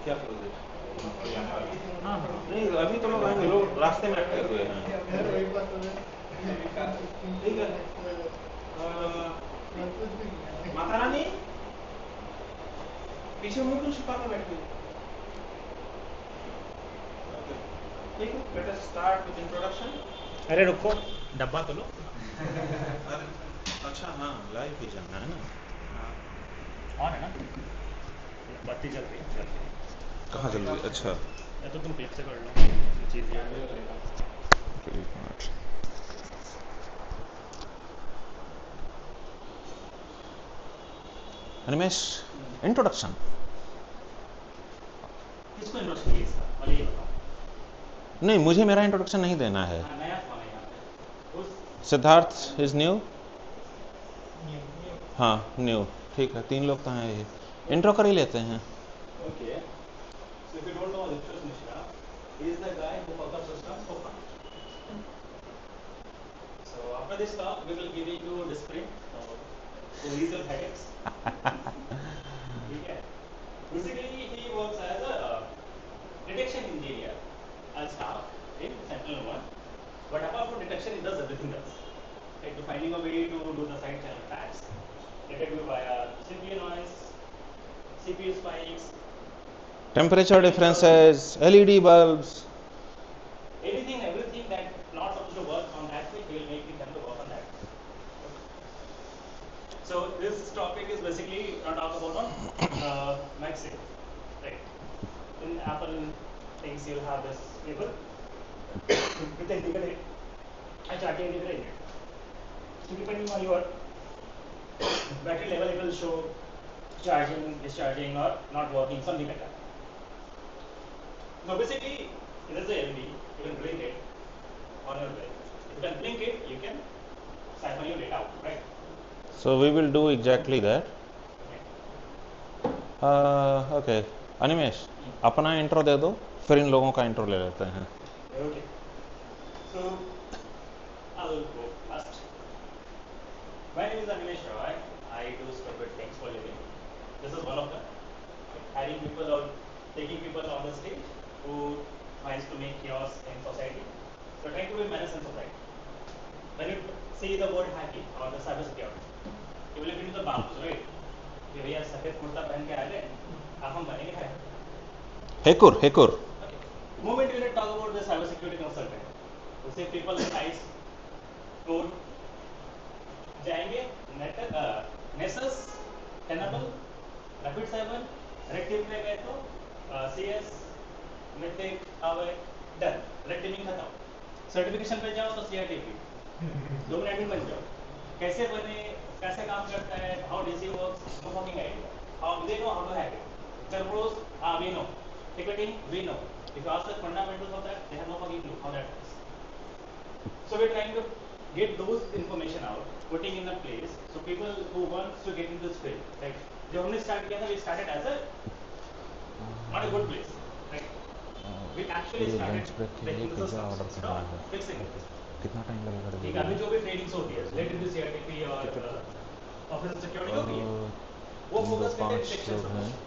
क्या करोगे? हाँ नहीं अभी तो लोग आएंगे, लोग रास्ते में अटके हुए हैं। ठीक है माता रानी पीछे मुंह क्यों छुपा कर बैठी? ठीक है let us start with introduction. अरे रुको डब्बा तो लो। अच्छा हाँ लाइव भी चलना है ना। ऑन है ना? बत्ती जल रही है। कहाँ चल रही? अच्छा या तो तुम क्लिक से कर लो चीज़ ये एक मिनट। अनिमेश इंट्रोडक्शन। किसको इंट्रोडक्शन चाहिए इसका? पहले ये बताओ। नहीं मुझे मेरा इंट्रोडक्शन नहीं देना है। नया कौन है यहाँ पे? उस सिद्धार्थ इज न्यू। हाँ न्यू ठीक है, 3 लोग तो हैं ये, इंट्रो कर ही लेते हैं। Okay. So if you don't know Arishti Mishra, he is the guy who fucked up systems for fun. So after this talk, we will give you discipline to ease your headaches. Okay. Basically, he works as a detection engineer and staff in Sentinel 1. But apart from detection, he does everything else. Like to finding a way to do the side channel attacks, detect via CPU noise, CPU spikes, temperature differences, LED bulbs, anything, everything that not supposed to work on that way, we will make it them to work on that way. So this topic is basically talk about on MagSafe. Right. In Apple things you'll have this cable with a integrated a charging integrated. So depending on your battery level, it will show charging, discharging, or not working, something like that. Now basically, it is a LED. You can blink it on your way. If you can blink it, you can siphon your data out, right? so we will do exactly that. Okay Animesh अपना intro दे दो, फिर इन लोगों का intro ले लेते हैं। Okay. So I'll go first. My name is Animesh Roy. I do stupid things for a living. This is one of them. Having people or taking people on the stage who tries to make chaos in society. So trying to be menace in society. When you see the word hacking or the cyber security, you will look into the bounds, right? कि भैया सफेद कुर्ता पहन के आ गए, अब हम बनेंगे hacker. हेकुर हेकुर। Okay. Moment we will talk about the cyber security consultant. So say people in ICE code जाएंगे Nessus, Tenable, Rapid 7, Red Team पे गए तो CS, Mythic, Huawei, done. Red Teaming खत्म. सर्टिफिकेशन पे जाओ तो CRTP. 2 मिनट में बन जाओ. कैसे बने, कैसे काम करता है, how DC works, no fucking idea. How they know how to hack it. Servers, we know. Ticketing, we know. If you ask the fundamentals of that, they have no fucking clue how that works. So we're trying to get those information out, putting in a place, so people who want to get into this field, like जब हमने start किया था, we started as a not a good place, right? We actually started taking the systems instead of fixing it. कितना time लगेगा? ठीक है, अभी जो भी ट्रेनिंग्स होती है, related to CRTP और ऑफिस सिक्योरिटी होती है, वो फोकस करते हैं डिटेक्शन पर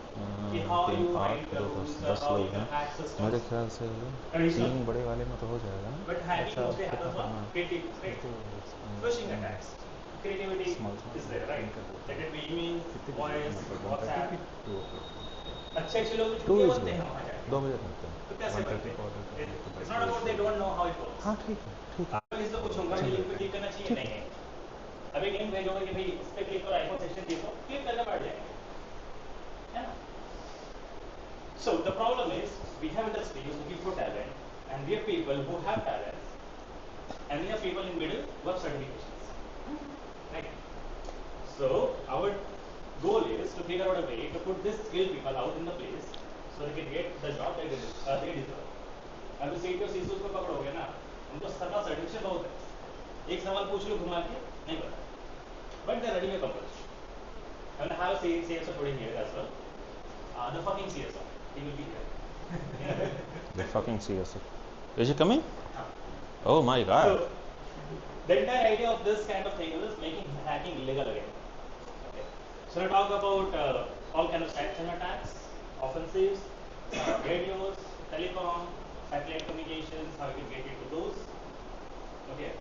कि how you find the rules or how you can hack systems. मेरे ख्याल से 3 बड़े वाले में तो हो जाएगा ना। But hacking mostly happens on creative, right? Phishing attacks. Creativity is there, right? Let it be email, voice, WhatsApp. अच्छे लोग भी छुट्टियाँ बनते हैं वहाँ जाके। 2 बजे करते हैं। तो कैसे करते हैं? It's not about they don't know how it works. हाँ ठीक है ठीक है। अब इसको पूछूंगा कि लिंक पे क्लिक करना चाहिए नहीं है। अब एक लिंक भेजोगे कि भाई इस पे क्लिक करो आईफोन 16 देखो, क्लिक करके बैठ जाएंगे, है ना? So the problem is we have industries looking for talent, and we have people who have talent, and we have people in middle who have certifications, right? So our goal is to figure out a way to put these skilled people out in the place so they can get the job they deserve. अब seat और सीसू को पकड़ोगे ना, उनको सबका certification बहुत है, एक सवाल पूछ लो घुमा के नहीं पता, but they're ready to accomplish. And I have a CSO putting here as well. The fucking CSO, he will be here. The fucking CSO. Is he coming? Huh. Oh my god. So the entire idea of this kind of thing is making hacking illegal again. Okay. So we talk about all kind of side channel attacks, offensives, radios, telecom, satellite communications, how you get into those. Okay.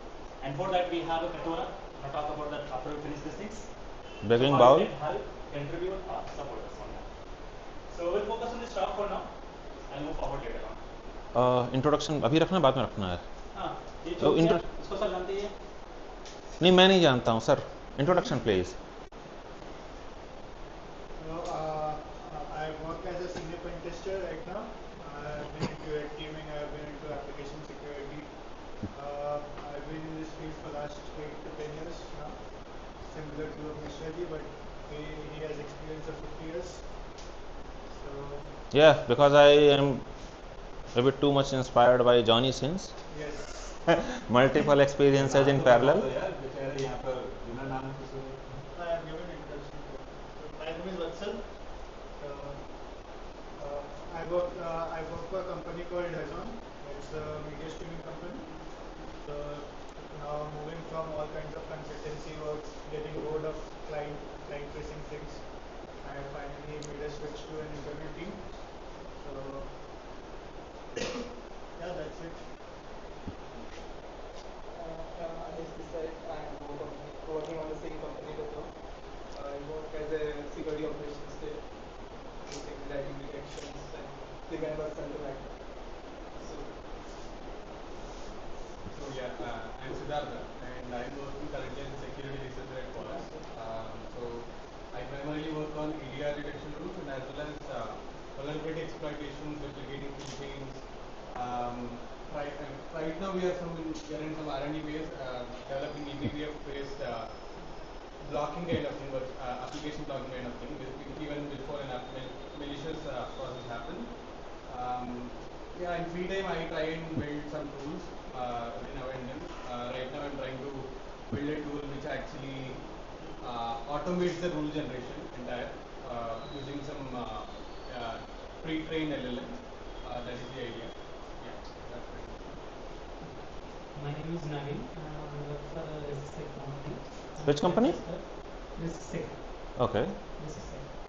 And for that we have a Katora. I'll talk about that after we finish these things. Begging So how bowl. you can help, contribute, or support us on that. So we'll focus on this talk for now. I'll move forward later on. Introduction अभी रखना है, बाद में रखना है? हाँ, ये जो intro- है, इसको सब जानते ही है? नहीं, मैं नहीं जानता हूँ sir. Introduction please. I work as a senior pen tester right now. I've been into red teaming, I've been into application security. I've been in this field for last 8 to 10 years now. Similar to Mishra ji, but he has experience of 50 years. So Yeah, because I am a bit too much inspired by Johnny Sins. yes. Multiple experiences in parallel. I have given introduction. So my name is Vatsal. I work for a company called Hazon. It's a media streaming company. So now moving from all kinds of consultancy work, getting bored of client-facing things, I finally made a switch to an internal team. So yeah, that's it. I'm working on the same company as well. I work as a security operations there, basically writing detections and remember central actor. I'm Siddhartha, and I'm working currently as a security researcher at Qualys. So I primarily work on EDR detection rules and as well as vulnerability exploitations, replicating campaigns. Right now we are in some R&D phase, developing EPBF-based blocking kind of thing, but application blocking kind of thing, even before an malicious process happens. In free time I try and build some tools every now and then. Right now I'm trying to build a tool which actually automates the rule generation entire using some pre-trained LLM. That is the idea. Yeah, that's right. My name is Naveen. I work for a RISC company. Which company? RISC. Okay. RISC.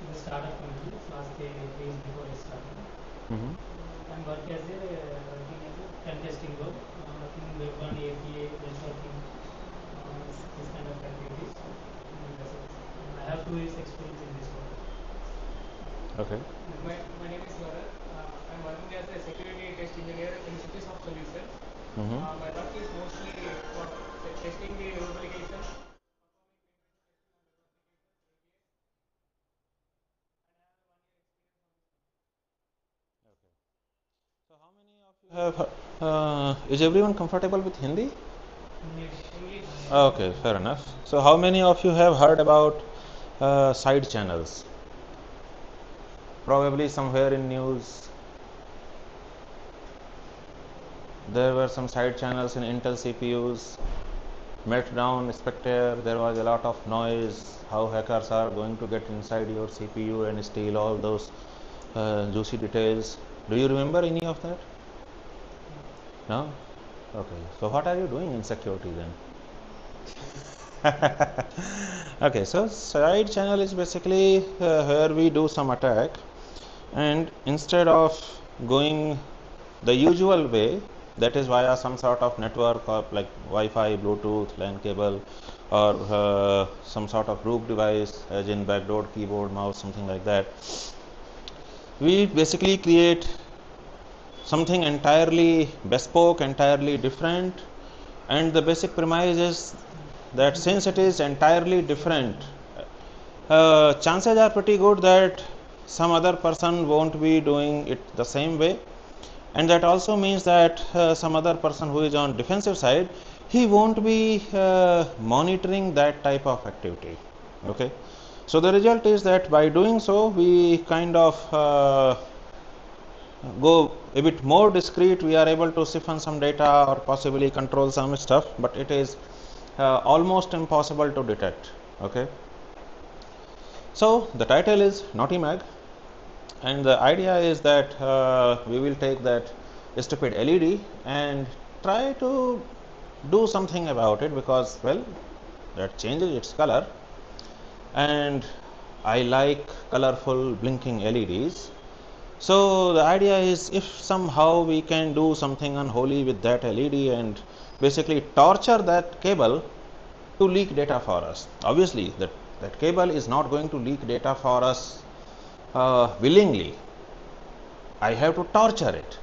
It's a startup company. Last days before I started. Mm-hmm. I'm working as a pen testing role. Working web on API, networking, this kind of activities. I have 2 years experience in this role. Okay. My name is Gaurav. I'm working as a security test engineer in Microsoft Solutions. Mm-hmm. My work is mostly for testing the applications. So how many of you have? Is everyone comfortable with Hindi? English. Okay, fair enough. So how many of you have heard about side channels? Probably somewhere in news there were some side channels in Intel CPUs. Meltdown, Spectre, there was a lot of noise, how hackers are going to get inside your CPU and steal all those juicy details. Do you remember any of that? No? Okay, so what are you doing in security then? Okay, so side channel is basically where we do some attack, and instead of going the usual way, that is via some sort of network or like Wi-Fi, Bluetooth, LAN cable, or some sort of root device, as in backdoor keyboard, mouse, something like that, we basically create something entirely bespoke, entirely different, and the basic premise is that since it is entirely different, chances are pretty good that some other person won't be doing it the same way, and that also means that some other person who is on defensive side, he won't be monitoring that type of activity. Okay, so the result is that by doing so we kind of go a bit more discreet. We are able to siphon some data or possibly control some stuff, but it is almost impossible to detect. Okay, so the title is Naughty Mag, and the idea is that we will take that stupid LED and try to do something about it, because well, that changes its color, and I like colorful blinking LEDs. So the idea is, if somehow we can do something unholy with that LED and basically torture that cable to leak data for us. Obviously, that cable is not going to leak data for us willingly. I have to torture it.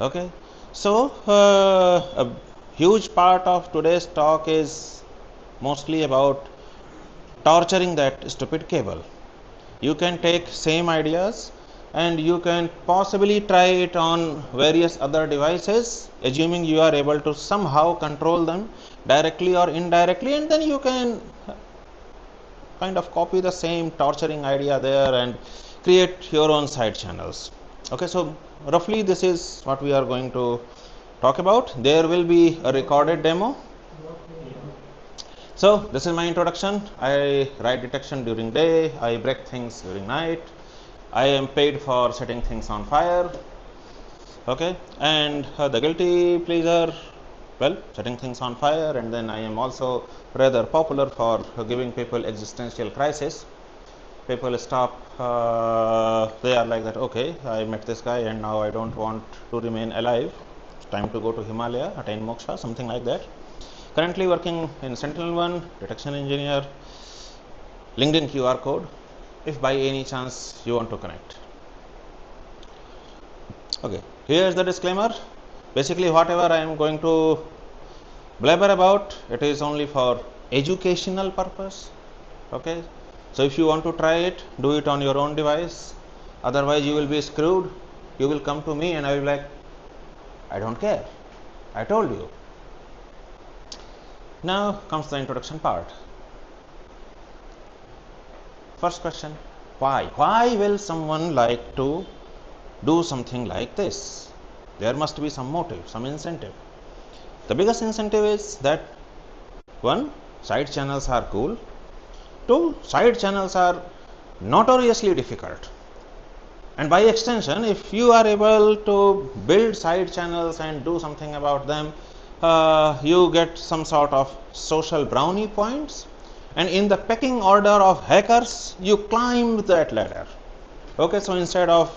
Okay. So a huge part of today's talk is mostly about torturing that stupid cable. You can take same ideas and you can possibly try it on various other devices, assuming you are able to somehow control them directly or indirectly, and then you can kind of copy the same torturing idea there and create your own side channels. Okay, so roughly this is what we are going to talk about. There will be a recorded demo. So this is my introduction. I write detection during day, I break things during night, I am paid for setting things on fire. Okay, and the guilty pleasure, well, setting things on fire, and then I am also rather popular for giving people existential crisis. People stop, they are like that, okay, I met this guy and now I don't want to remain alive, it's time to go to Himalaya, attain moksha, something like that. Currently working in Sentinel-1, detection engineer, LinkedIn QR code, if by any chance you want to connect. Okay, here is the disclaimer. Basically whatever I am going to blabber about, it is only for educational purpose. Okay, so if you want to try it, do it on your own device, otherwise you will be screwed. You will come to me and I will be like, I don't care, I told you. Now comes the introduction part. First question, why? Why will someone like to do something like this? There must be some motive, some incentive. The biggest incentive is that, one, side channels are cool. Two, side channels are notoriously difficult. And by extension, if you are able to build side channels and do something about them, you get some sort of social brownie points, and in the pecking order of hackers, you climb that ladder. Okay, so instead of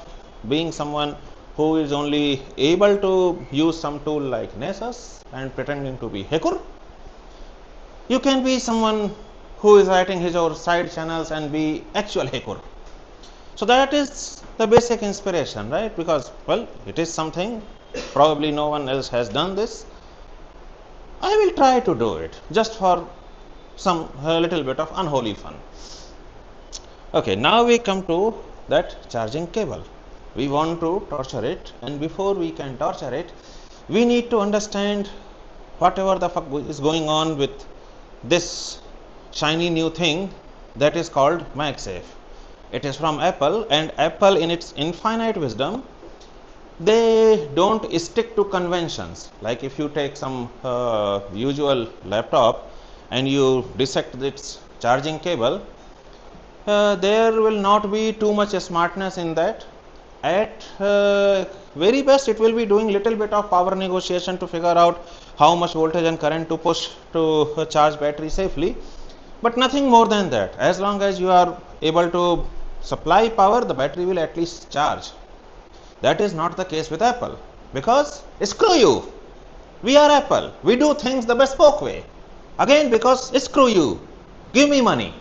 being someone who is only able to use some tool like Nessus and pretending to be hacker, you can be someone who is writing his own side channels and be actual hacker. So that is the basic inspiration, right? Because, well, it is something, probably no one else has done this. I will try to do it just for some little bit of unholy fun. Okay, now we come to that charging cable. We want to torture it, and before we can torture it, we need to understand whatever the fuck is going on with this shiny new thing that is called MagSafe. It is from Apple, and Apple, in its infinite wisdom, they don't stick to conventions. Like if you take some usual laptop and you dissect its charging cable, there will not be too much smartness in that. At very best, it will be doing little bit of power negotiation to figure out how much voltage and current to push to charge battery safely, but nothing more than that. As long as you are able to supply power, the battery will at least charge. That is not the case with Apple, because screw you, we are Apple, we do things the bespoke way. Again, because screw you, give me money.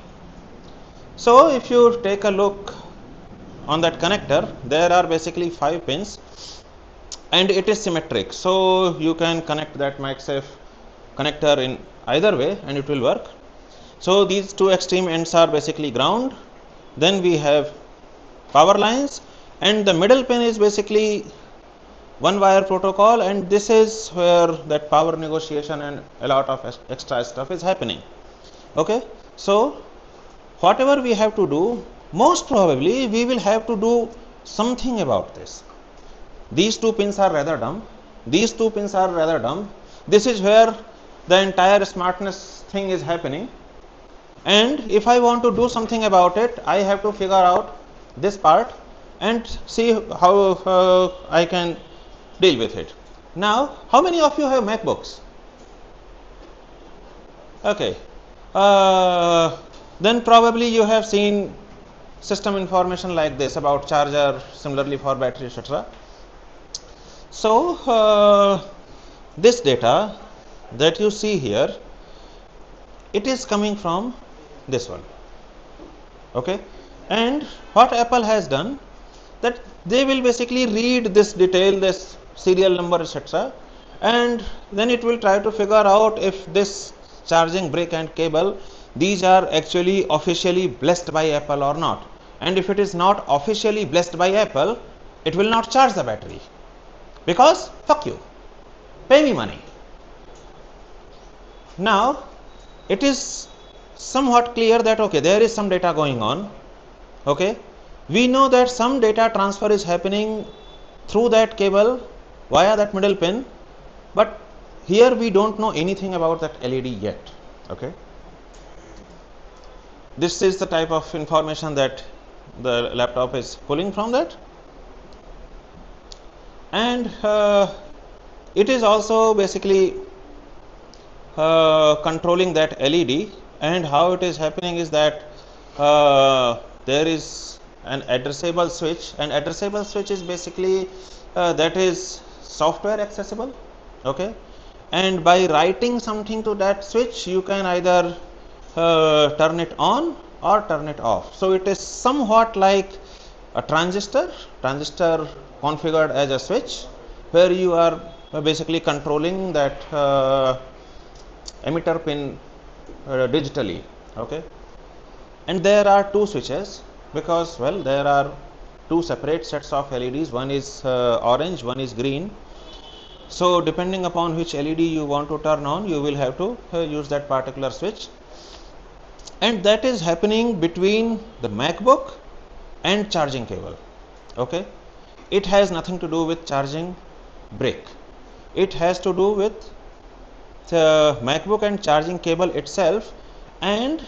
So if you take a look on that connector, there are basically 5 pins and it is symmetric, so you can connect that MagSafe connector in either way and it will work. So these two extreme ends are basically ground, then we have power lines, and the middle pin is basically one wire protocol, and this is where that power negotiation and a lot of extra stuff is happening. Okay, so whatever we have to do, most probably we will have to do something about this. These two pins are rather dumb, these two pins are rather dumb, this is where the entire smartness thing is happening, and if I want to do something about it, I have to figure out this part and see how I can deal with it. Now, how many of you have MacBooks? Okay, then probably you have seen system information like this about charger, similarly for battery, etc. So this data that you see here, it is coming from this one. Okay, and what Apple has done, that they will basically read this detail, this serial number, etc., and then it will try to figure out if this charging brick and cable, these are actually officially blessed by Apple or not. And if it is not officially blessed by Apple, it will not charge the battery, because fuck you, pay me money. Now it is somewhat clear that okay, there is some data going on. Okay, we know that some data transfer is happening through that cable via that middle pin, but here we don't know anything about that LED yet. Okay, this is the type of information that the laptop is pulling from that, and it is also basically controlling that LED. And how it is happening is that there is an addressable switch, and addressable switch is basically that is software accessible. Okay, and by writing something to that switch, you can either turn it on or turn it off. So it is somewhat like a transistor configured as a switch, where you are basically controlling that emitter pin digitally. Okay, and there are two switches, because well, there are two separate sets of LEDs, one is orange, one is green. So depending upon which LED you want to turn on, you will have to use that particular switch, and that is happening between the MacBook and charging cable. Okay, it has nothing to do with charging brick, it has to do with the MacBook and charging cable itself, and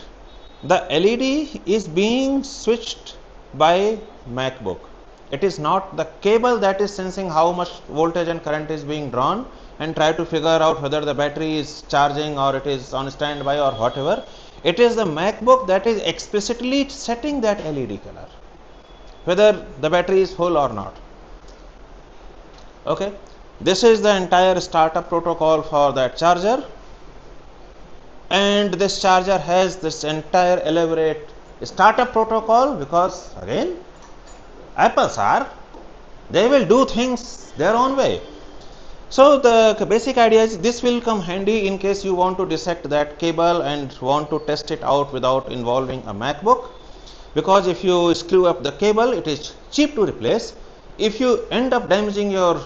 the LED is being switched by MacBook. It is not the cable that is sensing how much voltage and current is being drawn and try to figure out whether the battery is charging or it is on standby or whatever. It is the MacBook that is explicitly setting that LED color, whether the battery is full or not. Okay, this is the entire startup protocol for that charger, and this charger has this entire elaborate startup protocol, because again, Apples are, they will do things their own way. So the basic idea is this will come handy in case you want to dissect that cable and want to test it out without involving a MacBook, because if you screw up the cable, it is cheap to replace. If you end up damaging your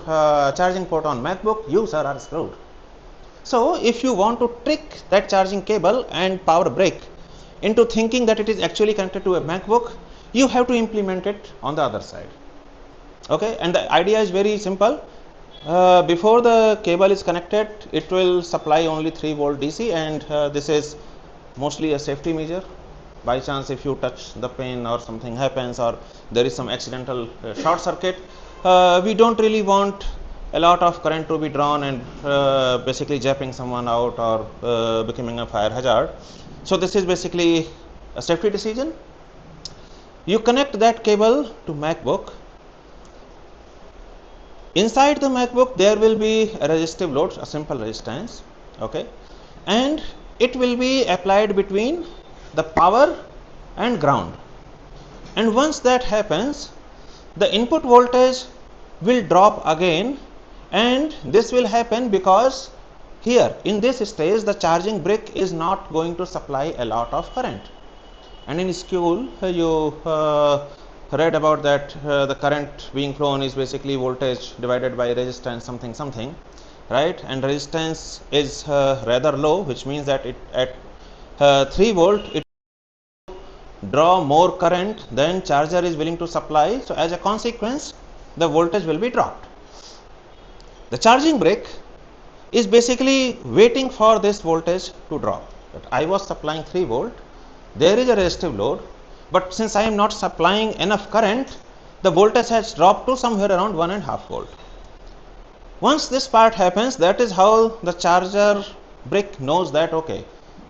charging port on MacBook, you sir are screwed. So if you want to trick that charging cable and power brick into thinking that it is actually connected to a MacBook, you have to implement it on the other side. Okay, and the idea is very simple. Before the cable is connected, it will supply only 3 volt DC, and this is mostly a safety measure. By chance if you touch the pin or something happens, or there is some accidental short circuit, we don't really want a lot of current to be drawn and basically japping someone out or becoming a fire hazard. So this is basically a safety decision. You connect that cable to MacBook. Inside the MacBook there will be a resistive load, a simple resistance. Okay, and it will be applied between the power and ground, and once that happens, the input voltage will drop again, and this will happen because here in this stage the charging brick is not going to supply a lot of current. And in school you read about that the current being flown is basically voltage divided by resistance something something, right? And resistance is rather low, which means that it at 3 volt it draw more current than charger is willing to supply. So as a consequence, the voltage will be dropped. The charging brick is basically waiting for this voltage to drop. But I was supplying 3 volt, there is a resistive load, but since I am not supplying enough current, the voltage has dropped to somewhere around 1.5 volt. Once this part happens, that is how the charger brick knows that okay,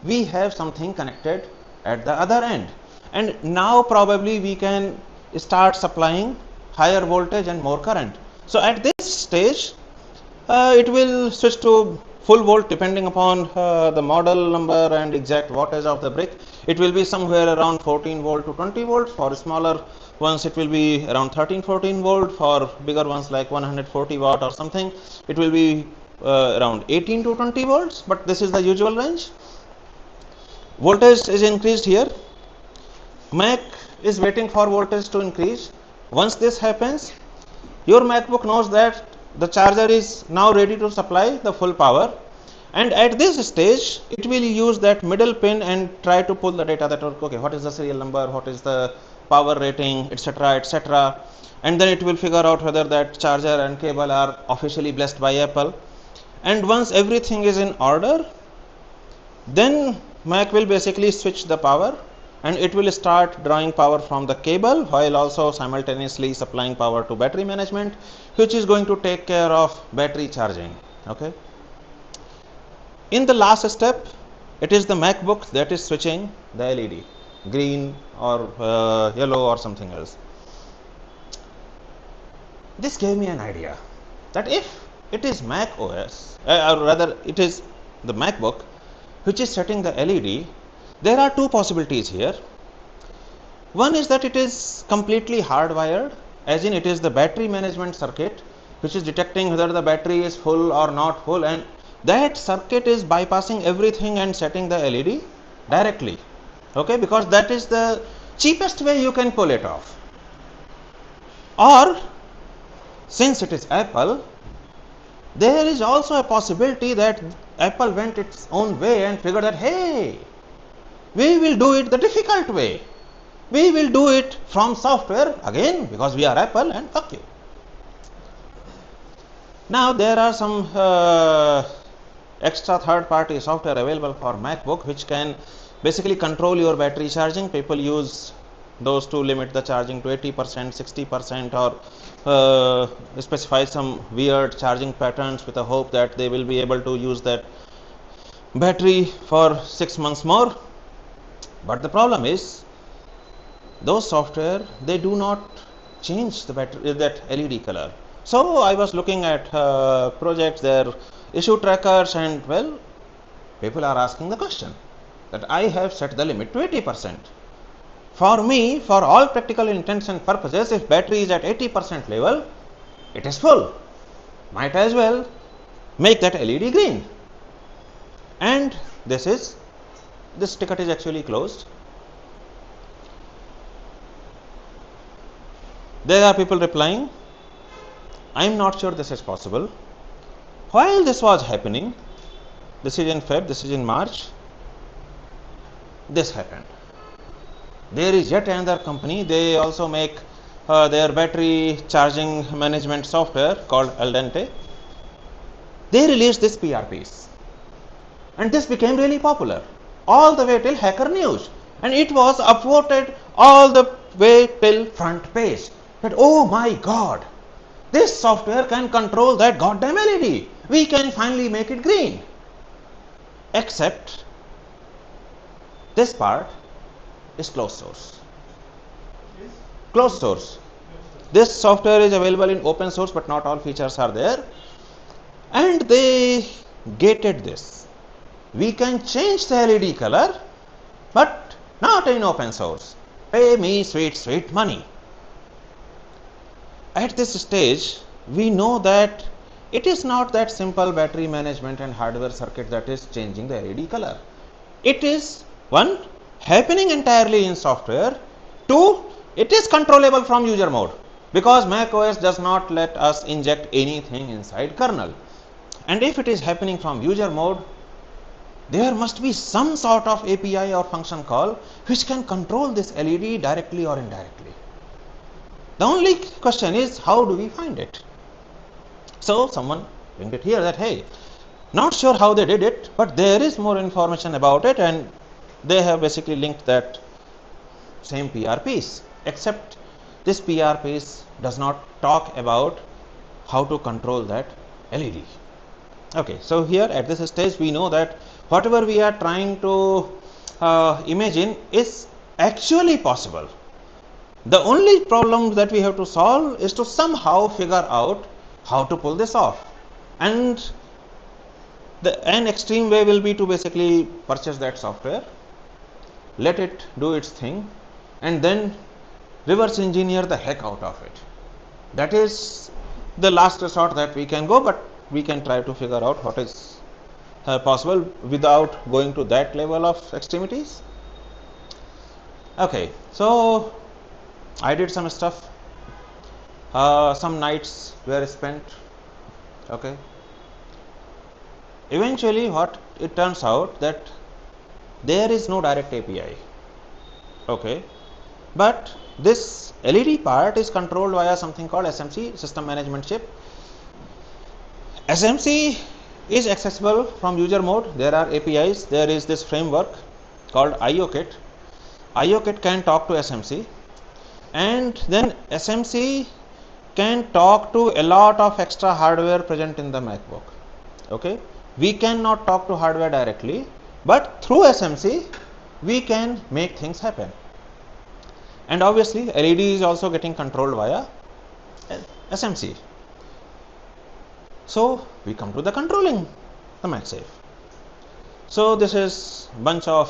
we have something connected at the other end. and now probably we can start supplying higher voltage and more current. So at this stage it will switch to full volt depending upon the model number and exact wattage of the brick. It will be somewhere around 14 volt to 20 volts. For smaller ones it will be around 13-14 volt. For bigger ones like 140 watt or something, it will be around 18 to 20 volts, but this is the usual range. Voltage is increased here. Mac is waiting for voltage to increase. Once this happens, your MacBook knows that the charger is now ready to supply the full power, and at this stage it will use that middle pin and try to pull the data that okay, what is the serial number, what is the power rating, etc., etc., and then it will figure out whether that charger and cable are officially blessed by Apple. And once everything is in order, then Mac will basically switch the power and it will start drawing power from the cable while also simultaneously supplying power to battery management, which is going to take care of battery charging. Okay. In the last step, it is the MacBook that is switching the LED, green or yellow or something else. This gave me an idea that if it is Mac OS, or rather it is the MacBook which is setting the LED, there are two possibilities here. One is that it is completely hardwired, as in it is the battery management circuit which is detecting whether the battery is full or not full, and that circuit is bypassing everything and setting the LED directly. Okay, because that is the cheapest way you can pull it off. Or since it is Apple, there is also a possibility that Apple went its own way and figured that hey, we will do it the difficult way. We will do it from software again because we are Apple and fuck you. Now there are some extra third-party software available for MacBook which can basically control your battery charging. People use those to limit the charging to 80%, 60%, or specify some weird charging patterns with a hope that they will be able to use that battery for 6 months more. But the problem is those software, they do not change the battery, that LED color. So I was looking at projects, their issue trackers, and well, people are asking the question that I have set the limit to 80%. For me, for all practical intents and purposes, if battery is at 80% level, it is full. Might as well make that LED green. And this ticket is actually closed. There are people replying, I am not sure this is possible. While this was happening, this is in Feb, this is in March, this happened. There is yet another company, they also make their battery charging management software called Al Dente. They released this PR piece. And this became really popular, all the way till Hacker News. And it was upvoted all the way till front page. But oh my god, this software can control that goddamn LED. We can finally make it green. Except this part is closed source. Closed source. This software is available in open source, but not all features are there. And they gated this. We can change the LED color, but not in open source. Pay me sweet, sweet money. At this stage, we know that it is not that simple battery management and hardware circuit that is changing the LED color. It is, one, happening entirely in software. Two, it is controllable from user mode, because Mac OS does not let us inject anything inside kernel. And if it is happening from user mode, there must be some sort of API or function call which can control this LED directly or indirectly. The only question is, how do we find it? So someone linked it here that, hey, not sure how they did it, but there is more information about it, and they have basically linked that same PR piece, except this PR piece does not talk about how to control that LED. Okay, so here at this stage we know that whatever we are trying to imagine is actually possible. The only problem that we have to solve is to somehow figure out how to pull this off. And an extreme way will be to basically purchase that software, let it do its thing, and then reverse engineer the heck out of it. That is the last resort that we can go, but we can try to figure out what is possible without going to that level of extremities. Okay, so I did some stuff. Some nights were spent. Okay. Eventually, what it turns out that there is no direct API. Okay, but this LED part is controlled via something called SMC, System Management Chip. SMC is accessible from user mode. There are APIs. There is this framework called IOKit. IOKit can talk to SMC, and then SMC can talk to a lot of extra hardware present in the MacBook. Okay, we cannot talk to hardware directly, but through SMC we can make things happen. And obviously LED is also getting controlled via SMC. So we come to the controlling the MagSafe. So this is bunch of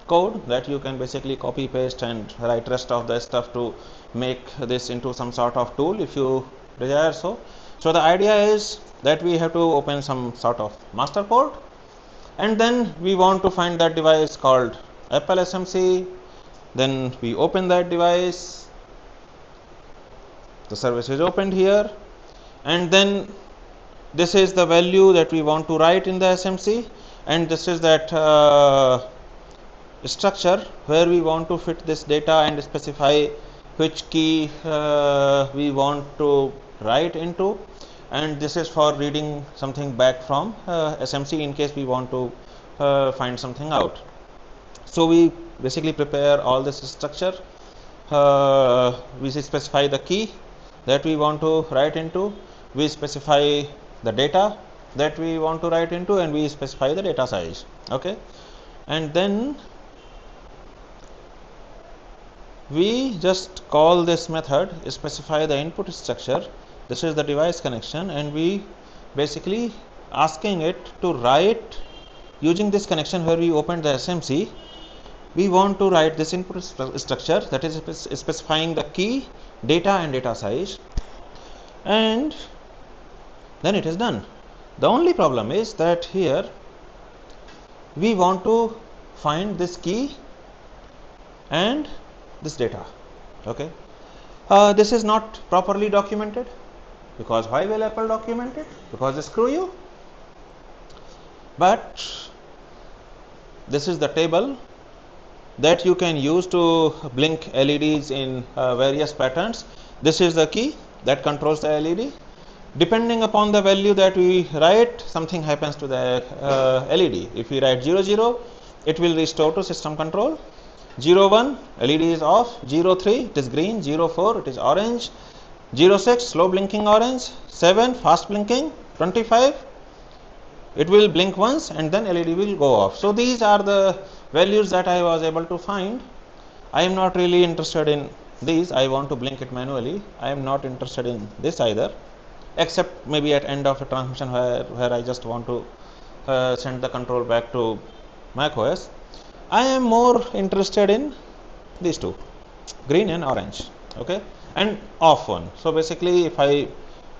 code that you can basically copy paste and write rest of the stuff to make this into some sort of tool if you desire so. So the idea is that we have to open some sort of master port, and then we want to find that device called Apple SMC. Then we open that device, the service is opened here, and then this is the value that we want to write in the SMC, and this is that structure where we want to fit this data and specify which key we want to write into, and this is for reading something back from SMC in case we want to find something out. So we basically prepare all this structure. We specify the key that we want to write into, we specify the data that we want to write into, and we specify the data size. Okay, and then we just call this method, specify the input structure. This is the device connection, and we basically asking it to write using this connection where we opened the SMC. We want to write this input structure, that is specifying the key, data and data size, and then it is done. The only problem is that here we want to find this key and this data. Okay, this is not properly documented, because why will Apple document it? Because screw you. But this is the table that you can use to blink LEDs in various patterns. This is the key that controls the LED. Depending upon the value that we write, something happens to the LED. If we write 00, it will restore to system control. 01, LED is off. 03, it is green. 04, it is orange. 06, slow blinking orange. 7, fast blinking. 25, it will blink once and then LED will go off. So these are the values that I was able to find. I am not really interested in these. I want to blink it manually. I am not interested in this either, except maybe at end of a transmission where I just want to send the control back to macOS. I am more interested in these two, green and orange. Okay, and off one. So basically if I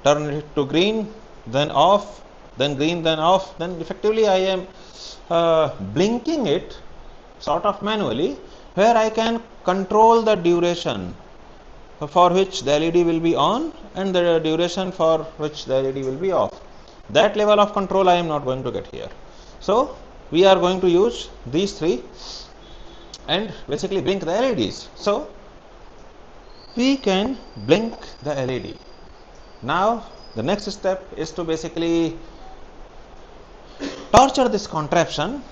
turn it to green, then off, then green, then off, then effectively I am blinking it sort of manually, where I can control the duration for which the LED will be on and the duration for which the LED will be off. That level of control I am not going to get here. So we are going to use these three and basically blink the LEDs. So we can blink the LED. Now the next step is to basically torture this contraption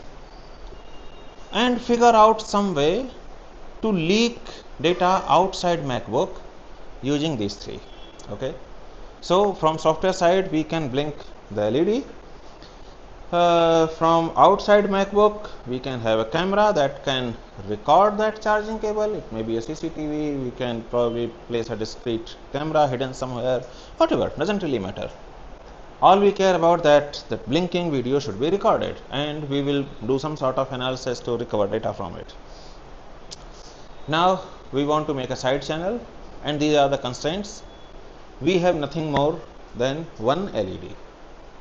and figure out some way to leak data outside MacBook using these three. Okay, so from software side we can blink the LED, From outside MacBook, we can have a camera that can record that charging cable. It may be a CCTV. We can probably place a discrete camera hidden somewhere. Whatever, doesn't really matter. All we care about that blinking video should be recorded, and we will do some sort of analysis to recover data from it. Now we want to make a side channel, and these are the constraints. We have nothing more than one LED,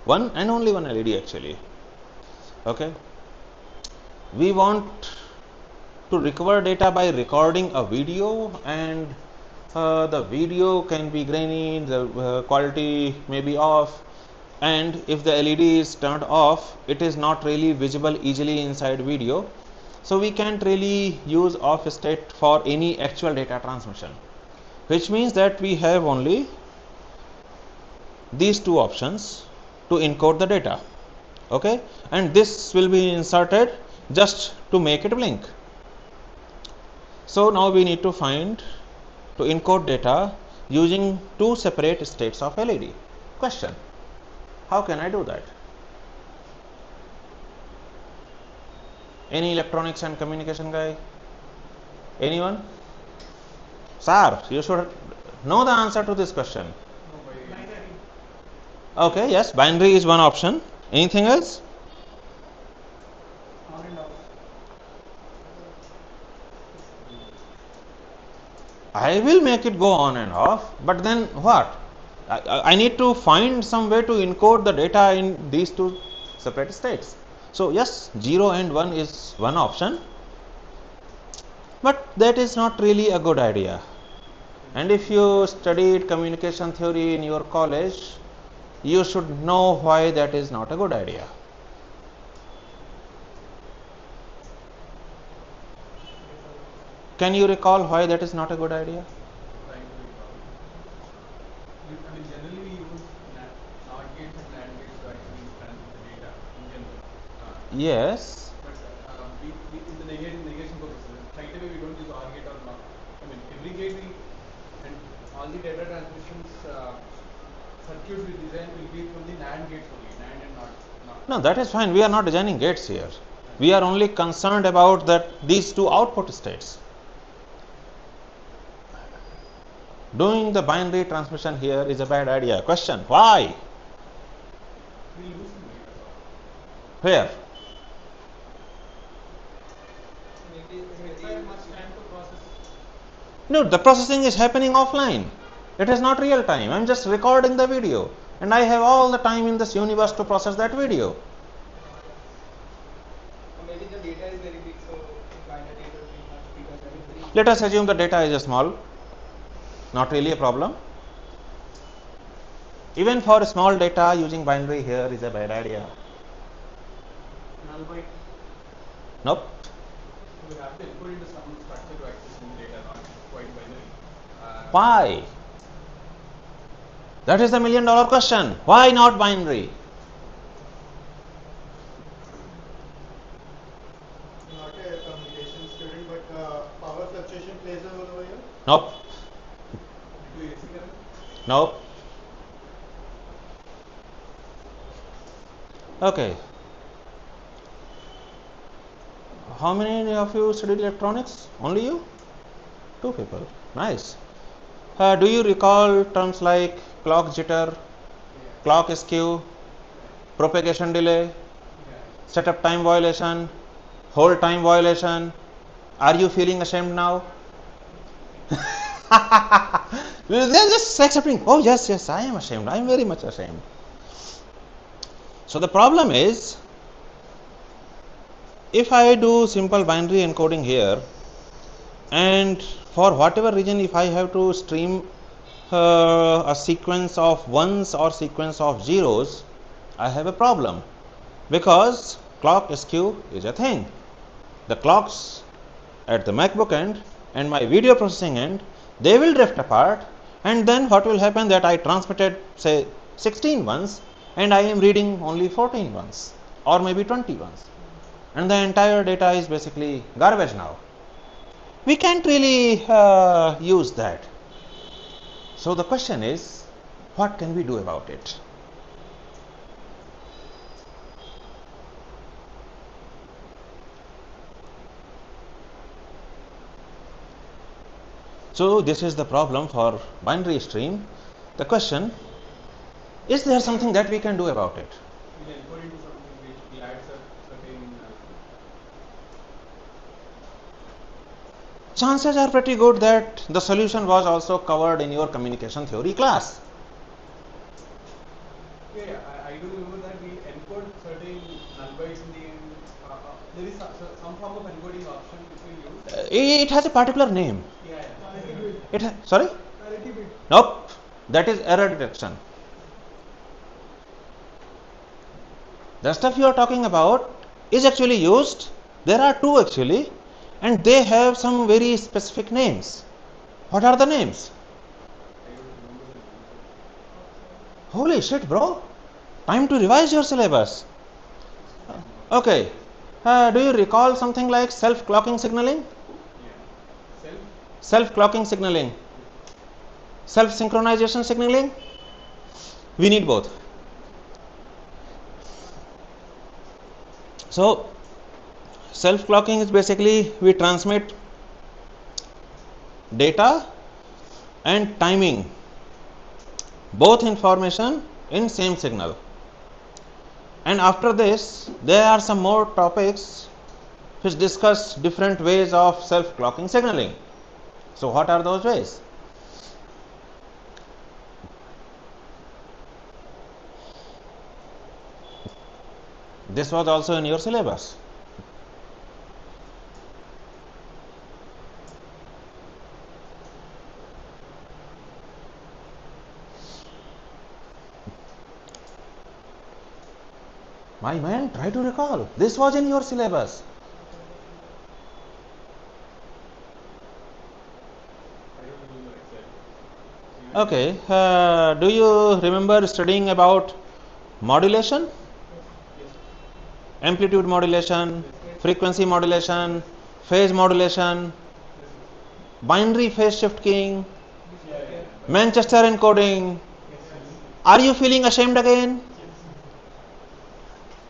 one and only one LED actually. Okay, we want to recover data by recording a video, and the video can be grainy, the quality may be off, and if the LED is turned off, it is not really visible easily inside video. So we can't really use off state for any actual data transmission, which means that we have only these two options to encode the data. Okay, and this will be inserted just to make it blink. So now we need to encode data using two separate states of LED. Question: how can I do that? Any electronics and communication guy? Anyone? Sir, you should know the answer to this question. Okay, yes, binary is one option. Anything else? On and off. I will make it go on and off, but then what? I need to find some way to encode the data in these two separate states. So yes, 0 and 1 is one option, but that is not really a good idea. And if you studied communication theory in your college, you should know why that is not a good idea. Can you recall why that is not a good idea? I mean, generally we use NOT gates and NAND gates to actually transmit the data in general. Yes. But we in the negation purposes, right away we don't use OR gate or NOT. I mean, every gate and all the data transmissions circuits we design will be from the NAND gates only, NAND and NOT. No, that is fine. We are not designing gates here. We are only concerned about these two output states. Doing the binary transmission here is a bad idea. Question: why? We lose some data. Where? Maybe Require much time to process. No, the processing is happening offline. It is not real time. I am just recording the video, and I have all the time in this universe to process that video. or maybe the data is very big, so in binary it will be much bigger than 3. Let us assume the data is small. Not really a problem. Even for small data, using binary here is a bad idea. Null byte. Nope. So we have to input into some structure to access the data, not quite binary. Why? That is the $1,000,000 question. Why not binary? Not a communication student, but power fluctuation plays a role over here. Nope. Do AC current? Nope. Okay. How many of you studied electronics? Only you? 2 people. Nice. Do you recall terms like clock jitter, clock skew, propagation delay, setup time violation, hold time violation? Are you feeling ashamed now? They're just accepting. Oh yes, yes, I am ashamed. I am very much ashamed. So the problem is, if I do simple binary encoding here, and for whatever reason, if I have to stream a sequence of ones or sequence of zeros, I have a problem, because clock skew is a thing. The clocks at the MacBook end and my video processing end, they will drift apart, and then what will happen that I transmitted say 16 ones and I am reading only 14 ones or maybe 20 ones, and the entire data is basically garbage now. We can't really use that. So the question is, what can we do about it? So this is the problem for binary stream. The question, is there something that we can do about it? We'll encode into something which will add certain. Chances are pretty good that the solution was also covered in your communication theory class. Yeah, I do remember that we encode certain null bytes in the end. There is some form of encoding option which we use. It has a particular name. Yeah. Sorry? Nope. That is error detection. The stuff you are talking about is actually used. There are two actually, and they have some very specific names. What are the names? Holy shit, bro. Time to revise your syllabus. Okay. Do you recall something like self-clocking signaling? Self-clocking signaling. Self-synchronization signaling? We need both. So, self-clocking is basically we transmit data and timing, both information in same signal. And after this, there are some more topics which discuss different ways of self-clocking signaling. So what are those ways? This was also in your syllabus. My man, try to recall. This was in your syllabus. Okay. Do you remember studying about modulation? Amplitude modulation, frequency modulation, phase modulation, binary phase shift keying, Manchester encoding. Are you feeling ashamed again?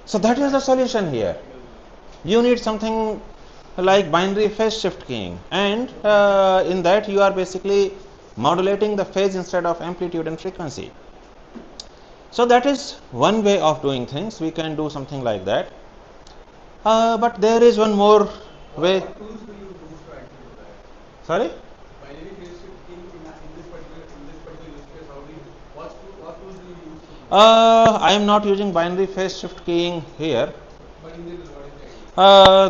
So that is the solution here. You need something like binary phase shift keying, and in that you are basically modulating the phase instead of amplitude and frequency. So that is one way of doing things. We can do something like that. But there is one more way. What tools do you use to actually do that? Sorry? Binary phase shifting in this particular use case, what tools do you use to do I am not using binary phase shift keying here. But in general, what is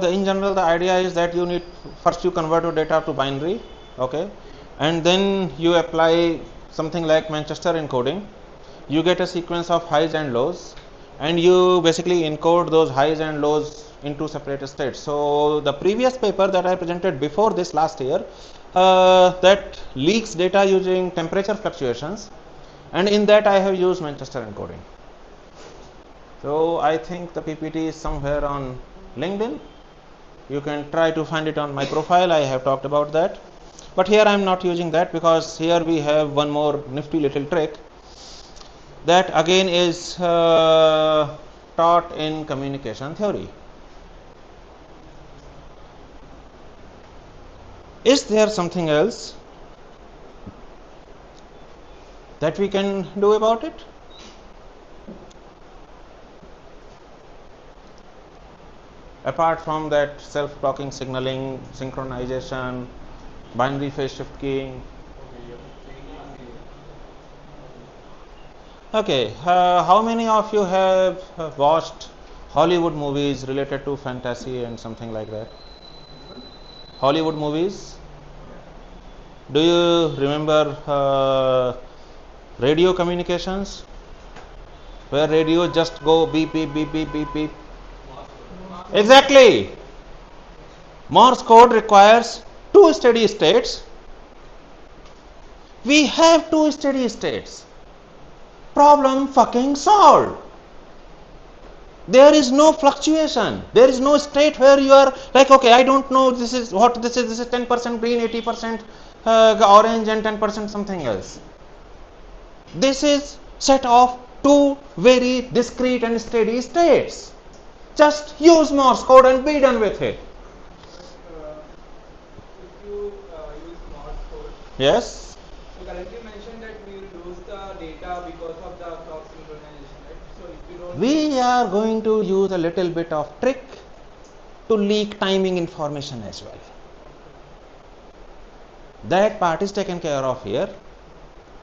the idea? In general, the idea is that you need first you convert your data to binary, okay, and then you apply something like Manchester encoding. You get a sequence of highs and lows, and you basically encode those highs and lows into separate states. So the previous paper that I presented before this last year, that leaks data using temperature fluctuations, and in that I have used Manchester encoding. So I think the PPT is somewhere on LinkedIn. You can try to find it on my profile. I have talked about that, but here I am not using that because here we have one more nifty little trick that again is taught in communication theory. Is there something else that we can do about it? Apart from that self-clocking signaling, synchronization, binary phase shift keying. Okay, how many of you have watched Hollywood movies related to fantasy and something like that? Hollywood movies? Do you remember radio communications? Where radio just go beep, beep, beep, beep, beep, beep. Exactly. Morse code requires two steady states. We have two steady states. Problem fucking solved. There is no fluctuation. There is no state where you are like, okay, I don't know this is what this is. This is 10% green, 80% orange, and 10% something else. This is set of two very discrete and steady states. Just use Morse code and be done with it. If you use Morse code, Yes. So currently you mentioned that we will lose the data because of the clock synchronization, right? So if we don't We are going to use a little bit of trick to leak timing information as well. That part is taken care of here,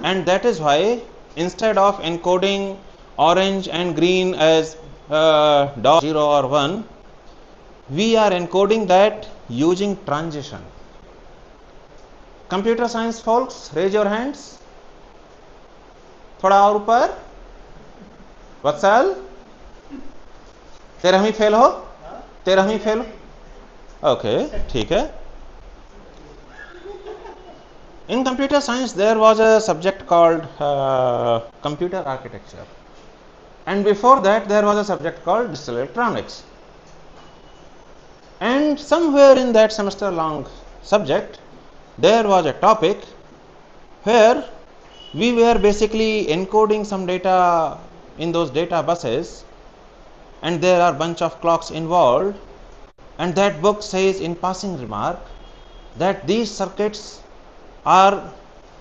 and that is why instead of encoding orange and green as dot 0 or 1, we are encoding that using transition. Computer science folks, raise your hands. थोड़ा और ऊपर. वत्सल, 13वीं fail हो? 13वीं fail? Okay, ठीक है. In computer science, there was a subject called computer architecture, and before that, there was a subject called digital electronics. And somewhere in that semester-long subject, there was a topic where we were basically encoding some data in those data buses, and there are bunch of clocks involved, and that book says in passing remark that these circuits are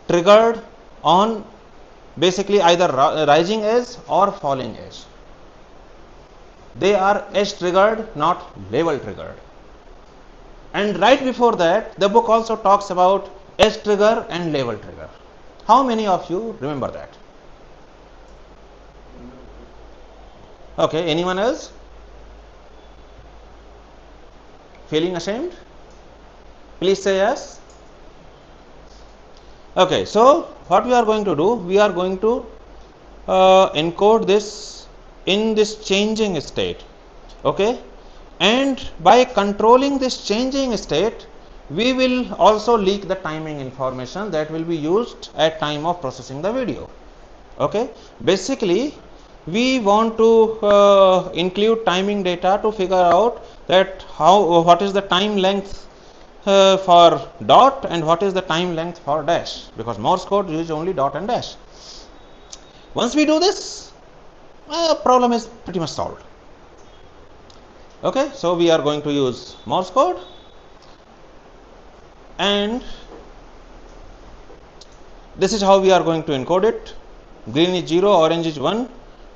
triggered on basically either rising edge or falling edge. They are edge triggered, not level triggered. And right before that, the book also talks about edge trigger and level trigger. How many of you remember that? Okay, anyone else? Feeling ashamed? Please say yes. Okay, so what we are going to do, we are going to encode this in this changing state. Okay, and by controlling this changing state, we will also leak the timing information that will be used at time of processing the video. Okay, basically we want to include timing data to figure out that what is the time length for dot and what is the time length for dash, because Morse code uses only dot and dash. Once we do this, problem is pretty much solved. Okay, so we are going to use Morse code, and this is how we are going to encode it. Green is 0, orange is 1,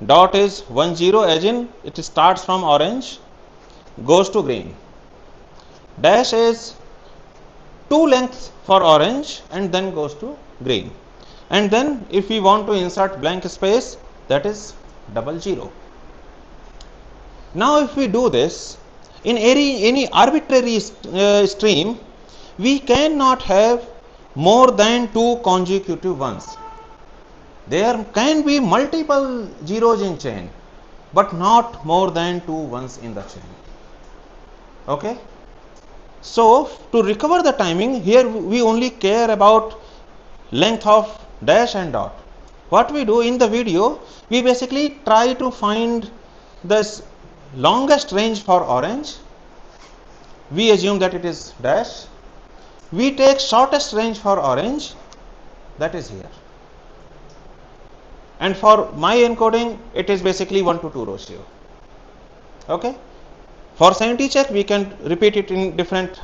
dot is 1 0, as in it starts from orange, goes to green. Dash is 2 lengths for orange and then goes to green. And then if we want to insert blank space, that is 00. Now if we do this in any arbitrary stream, we cannot have more than 2 consecutive ones. There can be multiple zeros in chain, but not more than 2 ones in the chain. Okay. So to recover the timing, here we only care about length of dash and dot. What we do in the video, we basically try to find this longest range for orange. We assume that it is dash. We take shortest range for orange, that is here. And for my encoding, it is basically 1:2 ratio. Okay. For sanity check, we can repeat it in different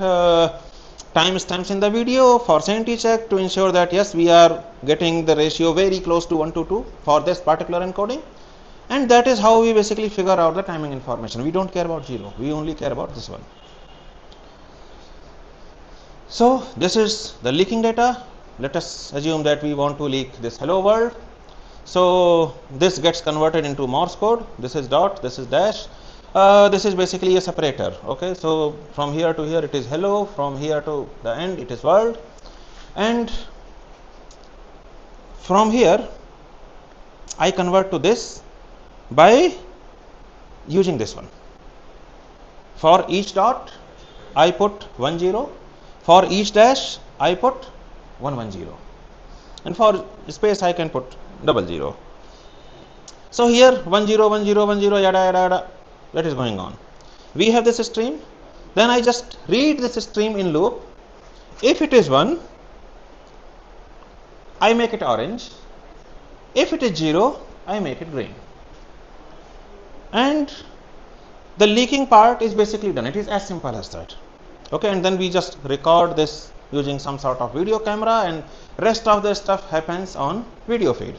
time stamps in the video. For sanity check, to ensure that yes, we are getting the ratio very close to 1:2 for this particular encoding. And that is how we basically figure out the timing information. We don't care about 0. We only care about this one. So this is the leaking data. Let us assume that we want to leak this hello world. So this gets converted into Morse code. This is dot, this is dash. This is basically a separator. Okay, so from here to here it is hello, from here to the end it is world, and from here I convert to this by using this one. For each dot I put 10, for each dash I put 110, and for space I can put 00. So here 10 10 10 yada yada yada, that is going on. We have this stream, then I just read this stream in loop. If it is 1, I make it orange. If it is 0, I make it green. And the leaking part is basically done. It is as simple as that. Okay, and then we just record this using some sort of video camera, and Rest of the stuff happens on video feed.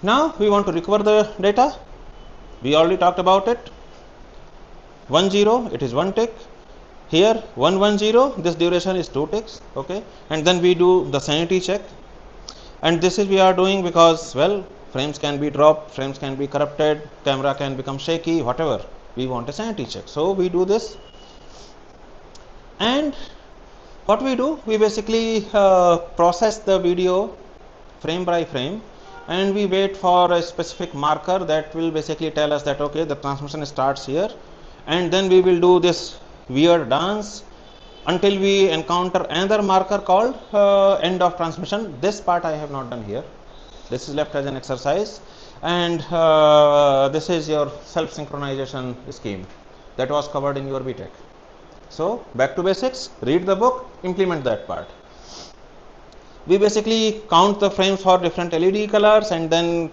Now we want to recover the data. We already talked about it. 10, it is 1 tick. Here 110, this duration is 2 ticks. Okay, and then we do the sanity check. And this is we are doing because, well, frames can be dropped, frames can be corrupted, camera can become shaky, whatever. We want a sanity check. So we do this. And what we do, we basically process the video frame by frame, and we wait for a specific marker that will basically tell us that okay, the transmission starts here, and then we will do this weird dance until we encounter another marker called end of transmission. This part I have not done here. This is left as an exercise, and this is your self synchronization scheme that was covered in your BTech. So back to basics, read the book, implement that part. We basically count the frames for different LED colors, and then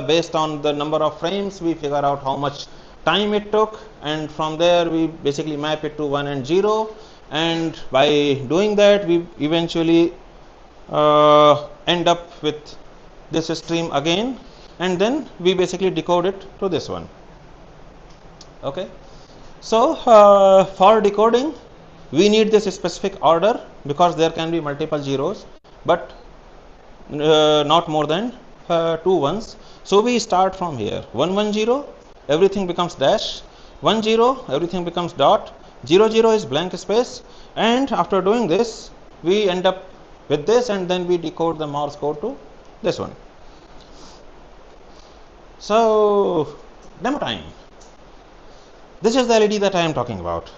based on the number of frames we figure out how much time it took, and from there we basically map it to 1 and 0, and by doing that we eventually end up with this stream again, and then we basically decode it to this one. Okay. So for decoding we need this specific order because there can be multiple zeros, but not more than 2 ones. So we start from here. 110, everything becomes dash. 10, everything becomes dot. 00 is blank space, and after doing this we end up with this, and then we decode the Morse code to this one. So demo time. This is the LED that I am talking about.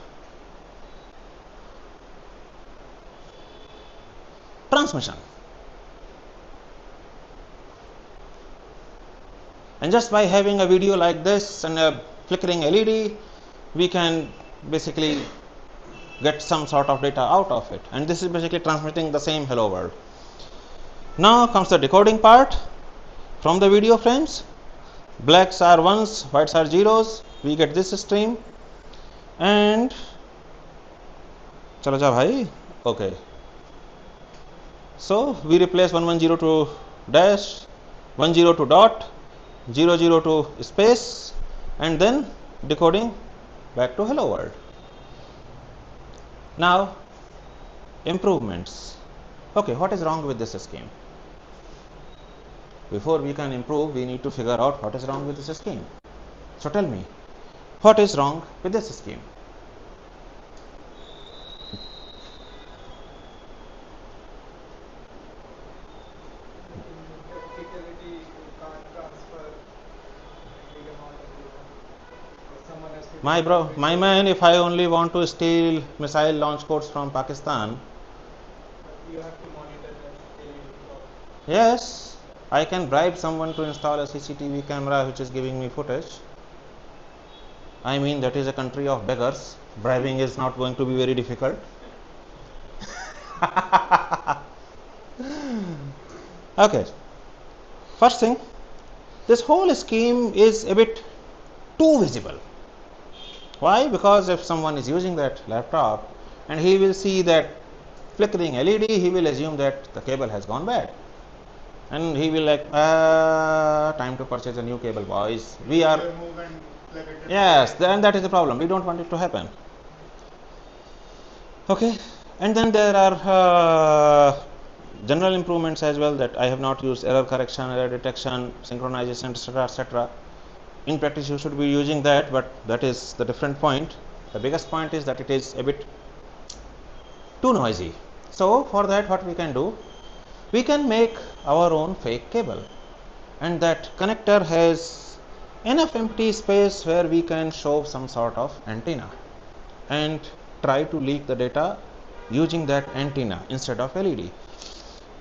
Transmission. And just by having a video like this and a flickering LED, we can basically get some sort of data out of it. And this is basically transmitting the same hello world. Now comes the decoding part. From the video frames, blacks are ones, whites are zeros. We get this stream, and chalo ja bhai. Okay, so we replace 110 to dash, 10 to dot, 00 to space, and then decoding back to hello world. Now improvements. Okay, what is wrong with this scheme? Before we can improve, we need to figure out what is wrong with this scheme. So tell me, what is wrong with this scheme? Practicality, you can't transfer big amount of data. Someone has to My bro, my man, if I only want to steal missile launch codes from Pakistan, you have to monitor that LED. yes, I can bribe someone to install a CCTV camera which is giving me footage. I mean, that is a country of beggars. Bribing is not going to be very difficult. Okay, first thing, this whole scheme is a bit too visible. Why? Because if someone is using that laptop and he will see that flickering LED, he will assume that the cable has gone bad, and he will like, time to purchase a new cable, boys. We are, Remove and plug it in. yes, then that is the problem. We don't want it to happen. Okay, and then there are general improvements as well, that I have not used error correction, error detection, synchronization, etc., etc. In practice you should be using that, but that is the different point. The biggest point is that it is a bit too noisy. So for that, what we can do, we can make our own fake cable, and that connector has enough empty space where we can show some sort of antenna and try to leak the data using that antenna instead of LED.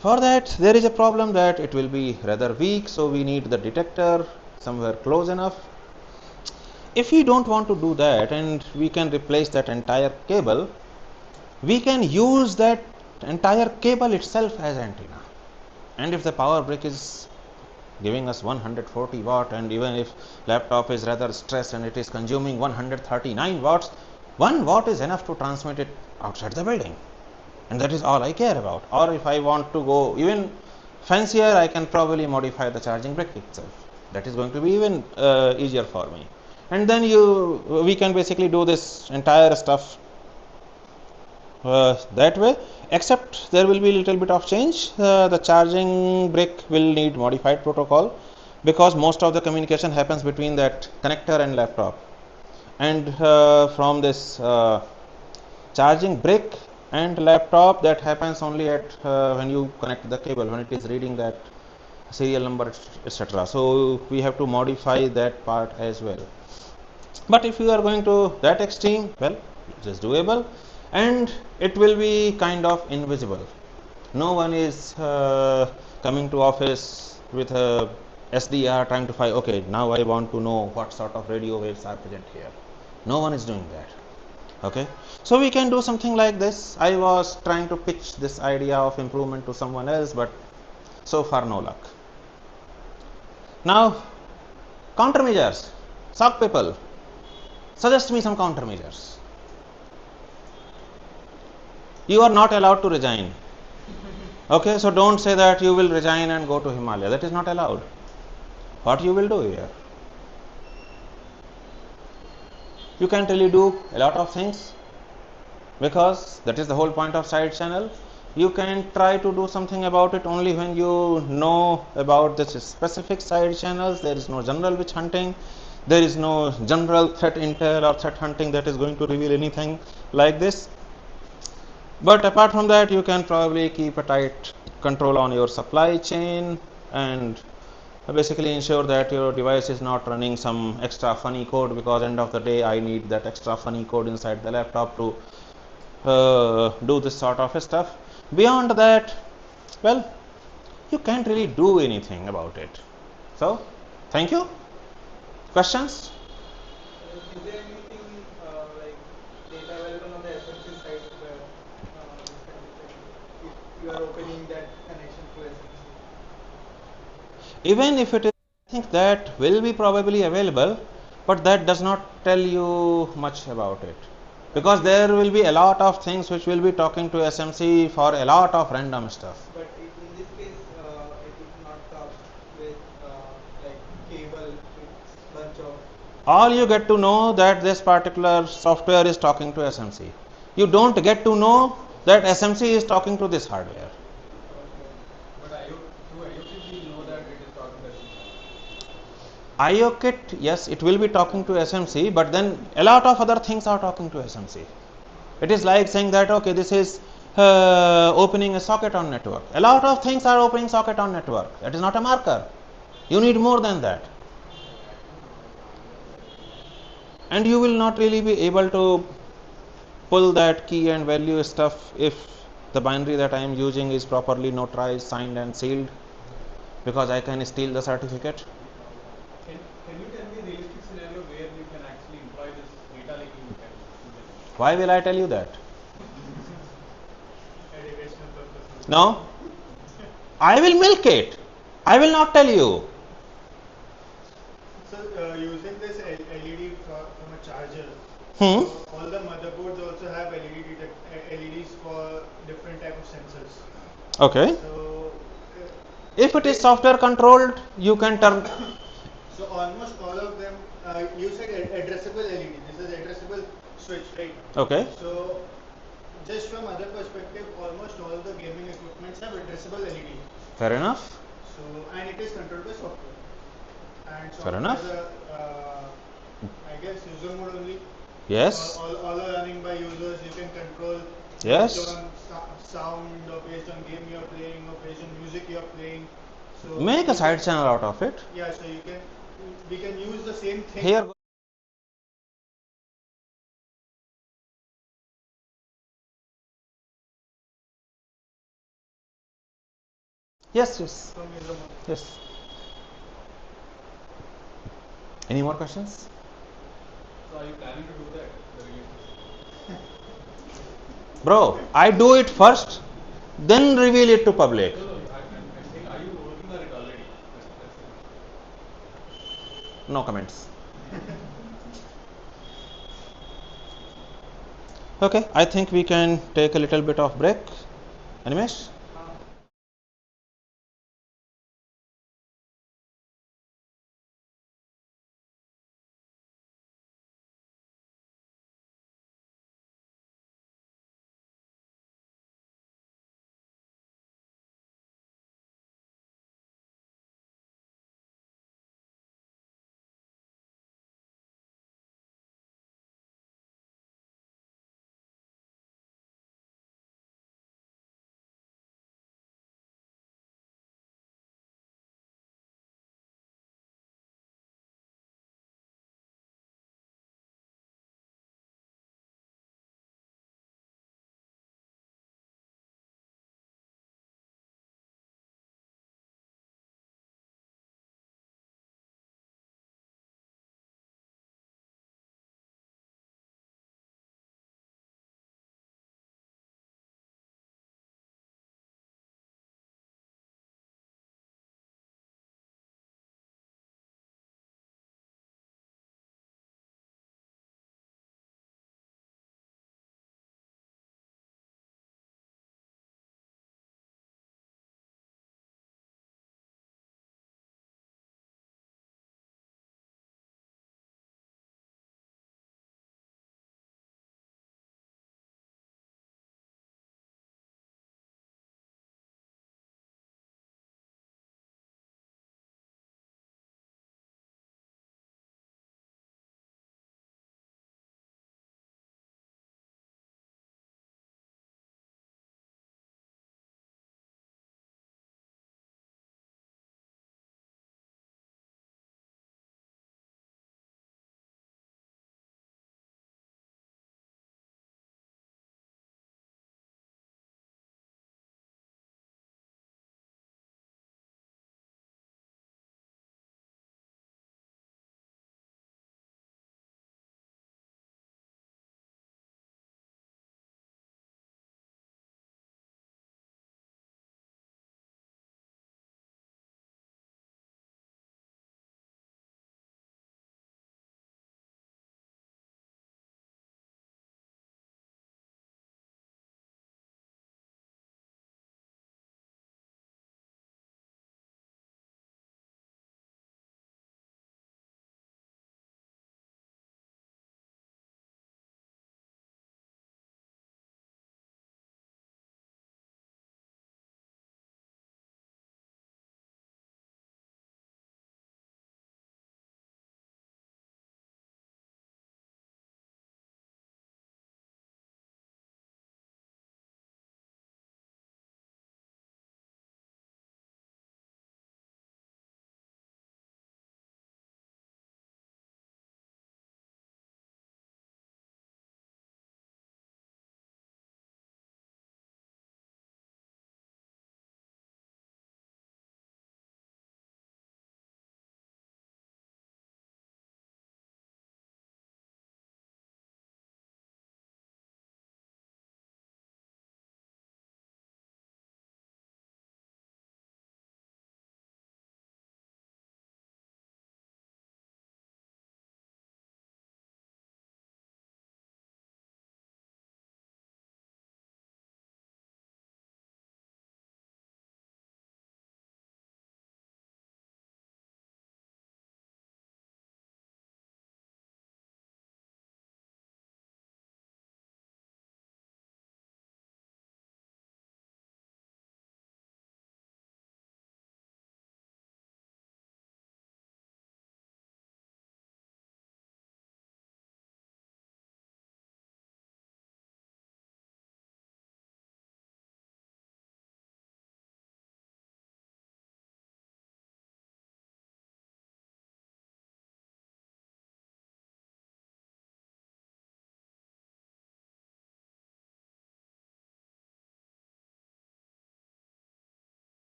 For that, there is a problem that it will be rather weak, so we need the detector somewhere close enough. If we don't want to do that and we can replace that entire cable, we can use that entire cable itself as antenna. And if the power brick is giving us 140 watt, and even if laptop is rather stressed and it is consuming 139 watts, 1 watt is enough to transmit it outside the building. and that is all I care about. Or if I want to go even fancier, I can probably modify the charging brick itself. That is going to be even easier for me. And then we can basically do this entire stuff that way, except there will be a little bit of change. The charging brick will need modified protocol, because most of the communication happens between that connector and laptop, and from this charging brick and laptop, that happens only at when you connect the cable, when it is reading that serial number, etc. So we have to modify that part as well. But if you are going to that extreme, well, it is doable, and it will be kind of invisible. No one is coming to office with a SDR trying to find, okay, now I want to know what sort of radio waves are present here. No one is doing that. Okay, so we can do something like this. I was trying to pitch this idea of improvement to someone else, but so far no luck. Now, countermeasures. SOC people, suggest me some countermeasures. You are not allowed to resign. Okay, so don't say that you will resign and go to Himalaya. That is not allowed. What you will do here? You can't really do a lot of things, because that is the whole point of side channel. You can try to do something about it only when you know about this specific side channels. There is no general witch hunting. There is no general threat intel or threat hunting that is going to reveal anything like this. But apart from that, you can probably keep a tight control on your supply chain and basically ensure that your device is not running some extra funny code, because end of the day I need that extra funny code inside the laptop to do this sort of stuff. Beyond that, well, you can't really do anything about it. So, thank you. Questions? Is there anything like data available on the SMC side where this kind of thing, if you are opening that connection to SMC? Even if it is, I think that will be probably available, but that does not tell you much about it, because there will be a lot of things which will be talking to SMC for a lot of random stuff. But in this case, it would not talk with like cable with bunch of. All you get to know that this particular software is talking to SMC. You don't get to know that SMC is talking to this hardware. Okay. But through IoT, we know that it is talking to SMC. IOKit, yes, it will be talking to SMC, but then a lot of other things are talking to SMC. It is like saying that, okay, this is opening a socket on network. A lot of things are opening socket on network. That is not a marker. You need more than that. And you will not really be able to pull that key and value stuff if the binary that I am using is properly notarized, signed and sealed, because I can steal the certificate. Can you tell me a realistic scenario where you can actually employ this data leaking mechanism? Why will I tell you that? Educational purposes. No, I will milk it. I will not tell you. So using this LED from a charger, Hmm. so all the motherboards also have LEDs for different type of sensors. Okay. So If it is software controlled, you can turn. so almost all of them, you said addressable LED. This is addressable switch, right? Okay. So just from other perspective, almost all the gaming equipments have addressable LED. Fair enough. So and it is controlled by software. And Fair software enough. is I guess user mode only. Yes. All are running by users. You can control Yes. based on sound or based on game you are playing or based on music you are playing. So Make a side channel out of it. yeah, so we can use the same thing. Here. Yes, yes, from user mode. yes. Any more questions? So are you planning to do that? The release? Bro, I do it first, then reveal it to public. No, I'm saying, are you working on it already? No comments. Okay, I think we can take a little bit of break. Animesh?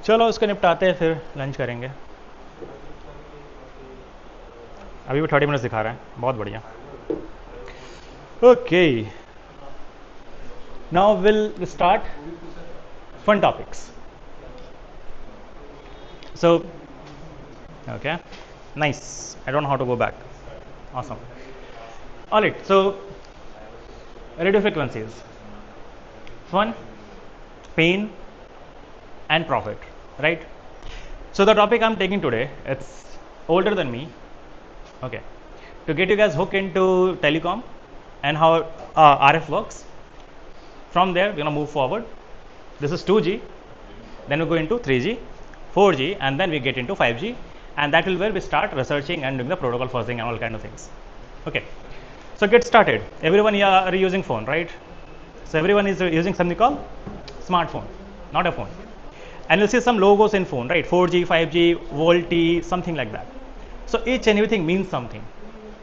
चलो उसको निपटाते हैं, फिर lunch करेंगे. अभी भी 30 minutes दिखा रहा है, बहुत बढ़िया. Okay, now will start fun topics. So, okay, nice. I don't know how to go back. Awesome. All right. So, radio frequencies, fun, pain, and profit. Right. So the topic I'm taking today, it's older than me. Okay. To get you guys hooked into telecom and how RF works. From there, we're gonna move forward. This is 2G. Then we go into 3G, 4G, and then we get into 5G, and that will where we start researching and doing the protocol fuzzing and all kind of things. Okay, so get started. Everyone here are using phone, right? So everyone is using something called smartphone, not a phone. And you'll see some logos in phone, right? 4G, 5G, VoLTE, something like that. So each and everything means something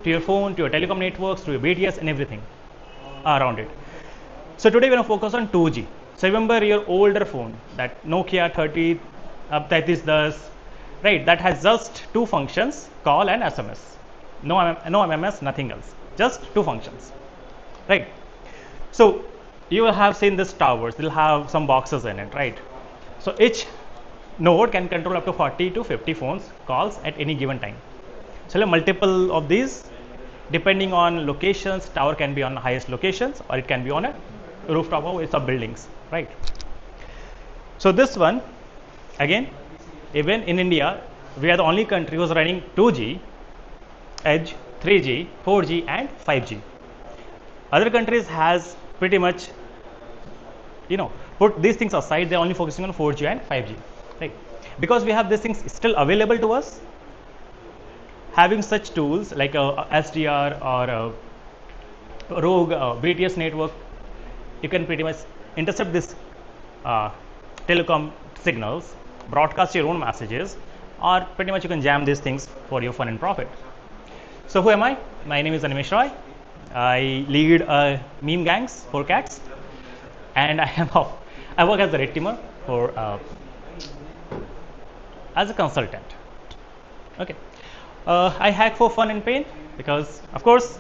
to your phone, to your telecom networks, to your BTS, and everything around it. So today we're going to focus on 2G. So remember your older phone, that Nokia 30, that is thus, right? That has just two functions, call and SMS. No MMS, nothing else. Just two functions, right? So you will have seen this towers. They'll have some boxes in it, right? So each node can control up to 40 to 50 phones calls at any given time. So multiple of these, depending on locations, tower can be on highest locations or it can be on a rooftop of some buildings, right? So this one, again, even in India, we are the only country who's running 2G, Edge, 3G, 4G, and 5G. Other countries has pretty much, put these things aside. They're only focusing on 4G and 5G, right? Because we have these things still available to us. Having such tools like a SDR or a rogue BTS network, you can pretty much intercept this telecom signals, broadcast your own messages, or pretty much you can jam these things for your fun and profit. So who am I? My name is Animesh Roy. I lead meme gangs for cats, and I work as a red teamer for as a consultant. Okay, I hack for fun and pain because, of course,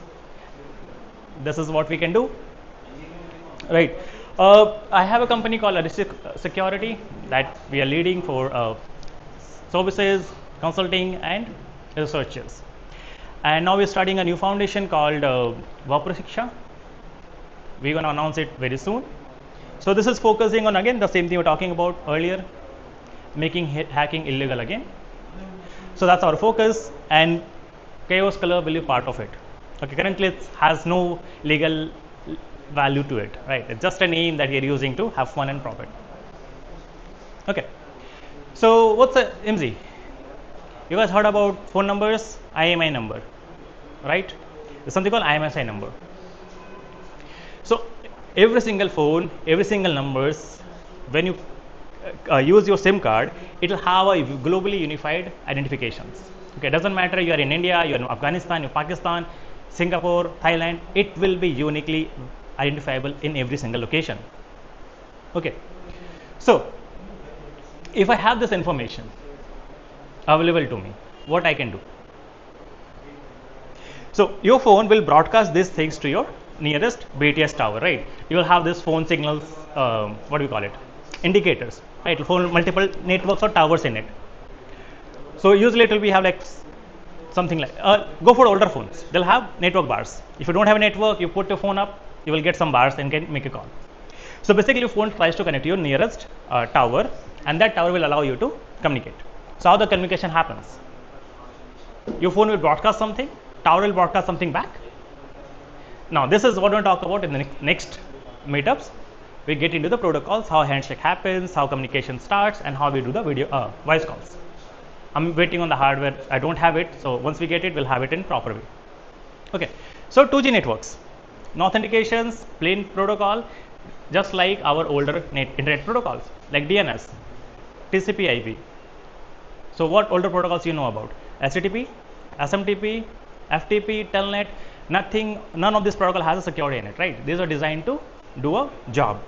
this is what we can do, right? I have a company called Arishti Security that we are leading for services, consulting, and researches. And now we're starting a new foundation called Vaprasiksha. We're going to announce it very soon. So this is focusing on, again, the same thing we were talking about earlier, making hacking illegal again. So that's our focus, and Chaos Color will be part of it. Okay, currently it has no legal value to it, right? It's just a name that you're using to have fun and profit. Okay, so what's a MZ? You guys heard about phone numbers, IMI number, right? There's something called IMSI number. So every single phone, every single numbers, when you use your SIM card, it will have a globally unified identifications. Okay, doesn't matter you are in India, you are in Afghanistan, you are Pakistan, Singapore, Thailand, it will be uniquely identifiable in every single location. Okay, so if I have this information available to me, what I can do? So your phone will broadcast these things to your nearest BTS tower, right? You will have this phone signals, what do we call it? Indicators, right? It will have multiple networks or towers in it. So usually it will be have like something like, go for older phones. They'll have network bars. If you don't have a network, you put your phone up, you will get some bars and can make a call. So basically your phone tries to connect to your nearest tower, and that tower will allow you to communicate. So how the communication happens? Your phone will broadcast something, tower will broadcast something back. Now this is what we'll talk about in the next meetups. We get into the protocols, how handshake happens, how communication starts, and how we do the video voice calls. I'm waiting on the hardware. I don't have it, so once we get it, we'll have it in proper way. Okay, so 2G networks, no authentications, plain protocol, just like our older internet protocols like DNS, TCP/IP. So what older protocols you know about? HTTP, SMTP, FTP, Telnet. None of this protocol has a security in it, right? These are designed to do a job.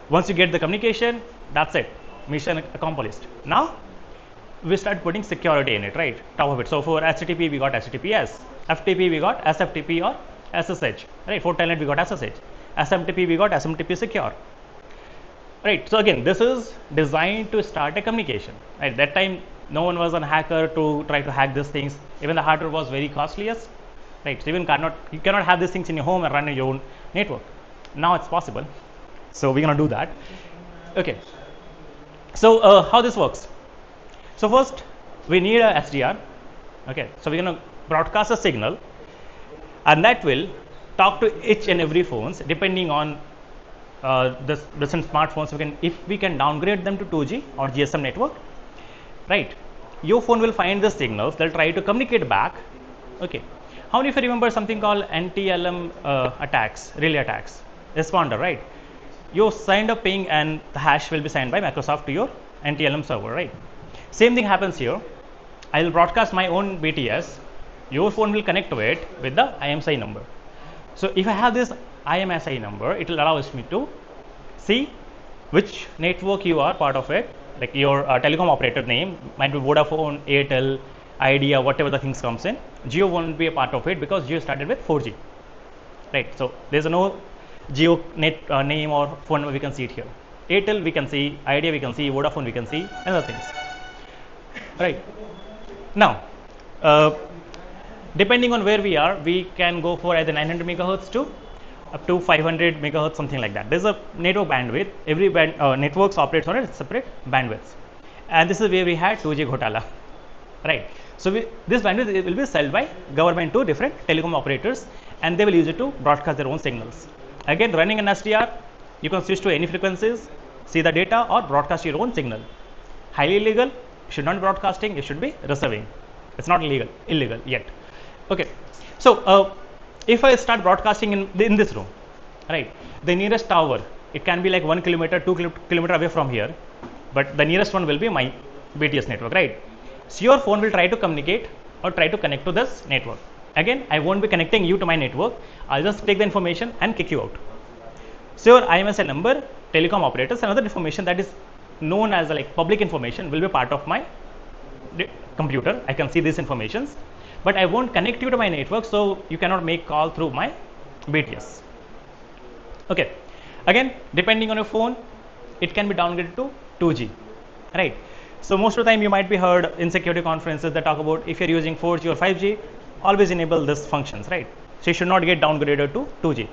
Once you get the communication, that's it. mission accomplished. Now we start putting security in it, right? Top of it. So for HTTP we got HTTPS, FTP we got SFTP or SSH, right? For Telnet we got SSH, SMTP we got SMTP secure, right? So again, this is designed to start a communication. At that time, no one was a hacker to try to hack these things. Even the hardware was very costliest, right? So you cannot have these things in your home and run your own network. Now it's possible. So we're gonna do that. Okay. So how this works? So first we need a SDR. Okay. So we're gonna broadcast a signal, and that will talk to each and every phones depending on the different smartphones. If we can downgrade them to 2G or GSM network, right? Your phone will find the signals. They'll try to communicate back. Okay. How many of you remember something called NTLM attacks, relay attacks, responder, right? You signed a ping and the hash will be sent by Microsoft to your NTLM server, right? Same thing happens here. I will broadcast my own BTS. Your phone will connect to it with the IMSI number. So if I have this IMSI number, it will allow me to see which network you are part of it, like your telecom operator name might be Vodafone, Airtel, Idea, whatever the things comes in. Geo won't be a part of it because Geo started with 4G, right? So there's no Geo net name or phone number we can see it here. Airtel we can see, Idea we can see, Vodafone we can see, and other things, right? Now, depending on where we are, we can go for either 900 megahertz to up to 500 megahertz, something like that. There's a network bandwidth. Every networks operates on a separate bandwidth, and this is where we had 2G Ghotala, right? So this bandwidth will be sold by government to different telecom operators, and they will use it to broadcast their own signals. Again, running an SDR, you can switch to any frequencies, see the data, or broadcast your own signal. Highly illegal. You should not be broadcasting. You should be receiving. It's not illegal yet. Okay. So if I start broadcasting in this room, right, the nearest tower, it can be like 1 kilometer, 2 kilometer away from here, but the nearest one will be my BTS network, right? So your phone will try to communicate or try to connect to this network. Again, I won't be connecting you to my network. I'll just take the information and kick you out. So your IMSI number, telecom operators, and other information that is known as like public information will be part of my computer. I can see these informations, but I won't connect you to my network, so you cannot make call through my BTS. Okay. Again, depending on your phone, it can be downgraded to 2G, right? So most of the time you might be heard in security conferences that talk about if you're using 4G or 5G, always enable these functions, right? So you should not get downgraded to 2G.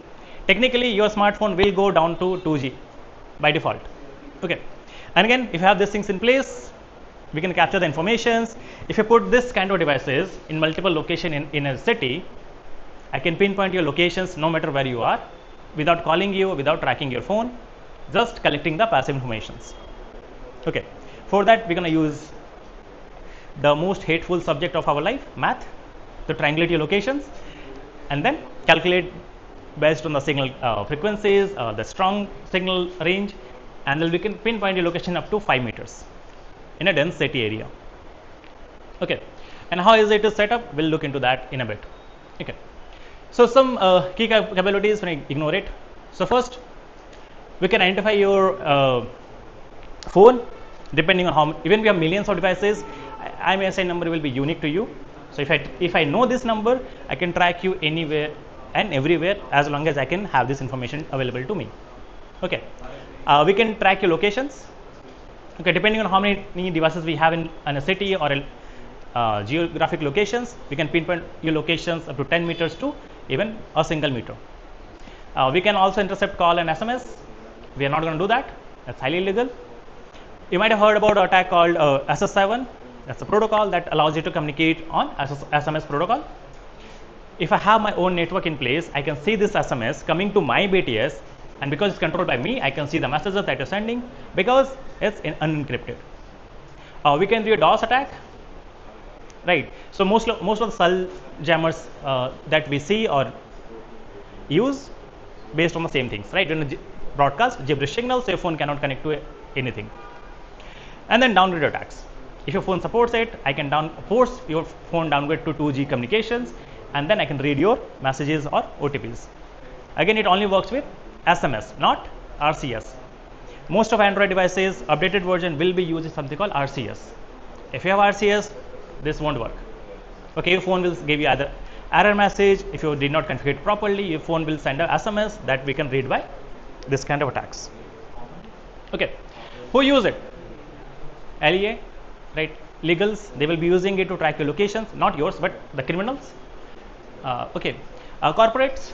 Technically, your smartphone will go down to 2G by default. Okay. And again, if you have these things in place, we can capture the informations. If you put this kind of devices in multiple locations in a city, I can pinpoint your locations no matter where you are, without calling you, without tracking your phone, just collecting the passive informations. Okay. For that, we're going to use the most hateful subject of our life, math, to triangulate your locations, and then calculate based on the signal frequencies, the strong signal range, and then we can pinpoint your location up to 5 meters in a dense city area. Okay. And how is it to set up? We'll look into that in a bit. Okay. So some key capabilities, when I ignore it. So first, we can identify your phone. Depending on how, even we have millions of devices, IMSI number will be unique to you. So if I know this number, I can track you anywhere and everywhere as long as I can have this information available to me. Okay. We can track your locations. Okay. Depending on how many devices we have in a city or geographic locations, we can pinpoint your locations up to 10 meters to even a single meter. We can also intercept call and SMS. We are not going to do that. That's highly illegal. You might have heard about an attack called SS7. That's a protocol that allows you to communicate on SMS protocol. If I have my own network in place, I can see this SMS coming to my BTS, and because it's controlled by me, I can see the messages that you're sending because it's unencrypted. We can do a DOS attack, right? So most of the cell jammers that we see or use based on the same things, right? When you broadcast gibberish signals, so your phone cannot connect to anything. And then downgrade attacks. If your phone supports it, I can force your phone downgrade to 2G communications, and then I can read your messages or OTPs. Again, it only works with SMS, not RCS. most of Android devices, updated version will be using something called RCS. If you have RCS, this won't work. Okay, your phone will give you either error message. If you did not configure it properly, your phone will send a SMS that we can read by this kind of attacks. Okay, who use it? LEA, right? Legals, they will be using it to track your locations, not yours, but the criminals. Okay, corporates.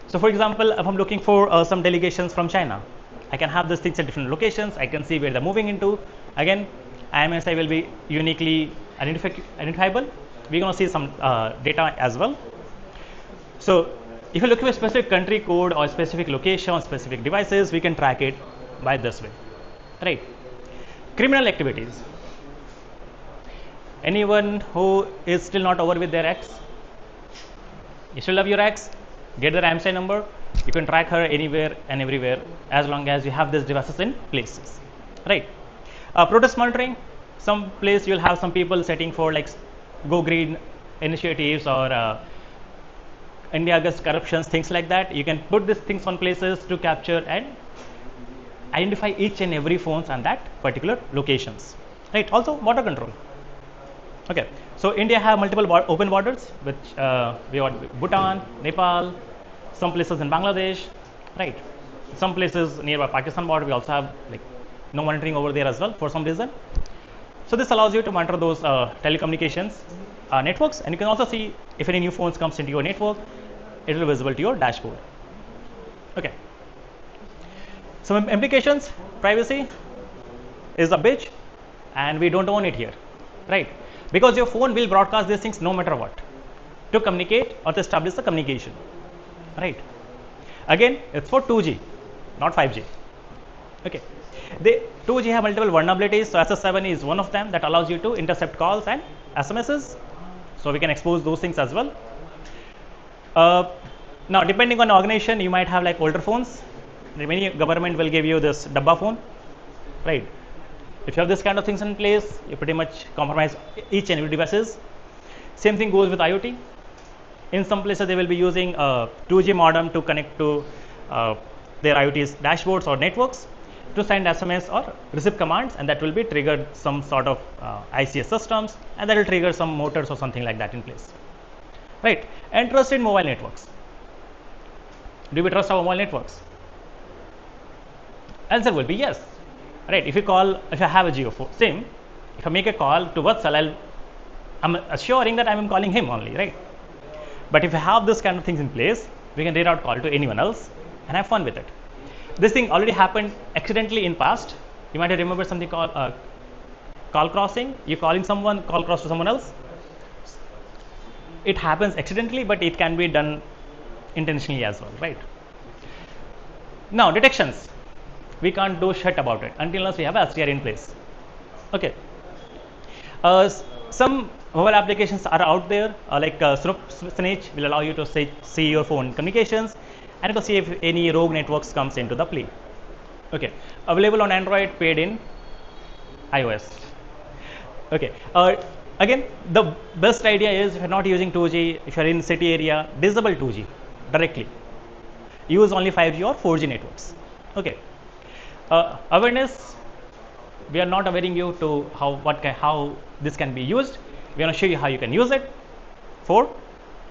So, for example, if I'm looking for some delegations from China, I can have these things at different locations. I can see where they're moving into. Again, IMSI will be uniquely identifiable. We're going to see some data as well. So, if you look at a specific country code or specific location or specific devices, we can track it by this way, right? Criminal activities. Anyone who is still not over with their ex? You still love your ex? Get their IMSI number. You can track her anywhere and everywhere as long as you have these devices in places, right? Protest monitoring. Some place you'll have some people setting for like Go Green initiatives or India against corruptions, things like that. You can put these things on places to capture and identify each and every phones on that particular locations, right? Also border control. Okay, so India have multiple open borders, which we have Bhutan, Nepal, some places in Bangladesh, right? Some places nearby Pakistan border, we also have like no monitoring over there as well for some reason. So this allows you to monitor those telecommunications networks, and you can also see if any new phones comes into your network, it will be visible to your dashboard. Okay. Some implications. Privacy is a bitch, and we don't own it here, right? Because your phone will broadcast these things no matter what to communicate or to establish the communication, right? Again, it's for 2G, not 5G. Okay. The 2G have multiple vulnerabilities, so SS7 is one of them that allows you to intercept calls and SMSs. So we can expose those things as well. Now, depending on the organization, you might have like older phones. Many government will give you this Dabba phone, right? If you have this kind of things in place, you pretty much compromise each and every devices. Same thing goes with IoT. In some places, they will be using a 2G modem to connect to their IoT's dashboards or networks to send SMS or receive commands, and that will be triggered some sort of ICS systems, and that will trigger some motors or something like that in place, right? And trust in mobile networks. Do we trust our mobile networks? Answer will be yes, right? If I have a Geo SIM, if I make a call to Vatsal, I'm assuring that I'm calling him only, right? But if I have this kind of things in place, we can reroute call to anyone else and have fun with it. This thing already happened accidentally in past. You might have remembered something called call crossing. You're calling someone, call cross to someone else. It happens accidentally, but it can be done intentionally as well, right? Now, detections. We can't do shit about it until unless we have SDR in place. Okay. Some mobile applications are out there, like Snitch will allow you to see your phone communications and to see if any rogue networks comes into the play. Okay. Available on Android, paid in iOS. Okay. Again, the best idea is if you're not using 2G, if you're in city area, disable 2G directly. Use only 5G or 4G networks. Okay. Awareness. We are not awareing you to how this can be used. We are going to show you how you can use it for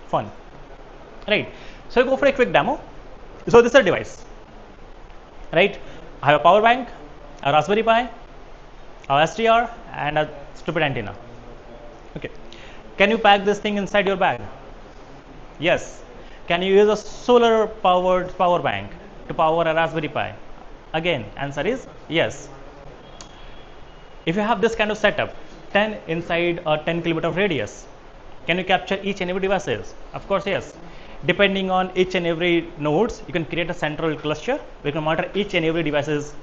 fun, right? So we'll go for a quick demo. So this is a device, right? I have a power bank, a Raspberry Pi, a SDR, and a stupid antenna. Okay. Can you pack this thing inside your bag? Yes. Can you use a solar powered power bank to power a Raspberry Pi? Again, answer is yes. If you have this kind of setup, 10 inside a 10 kilometer radius, can you capture each and every devices? Of course, yes. Depending on each and every nodes, you can create a central cluster. We can monitor each and every device's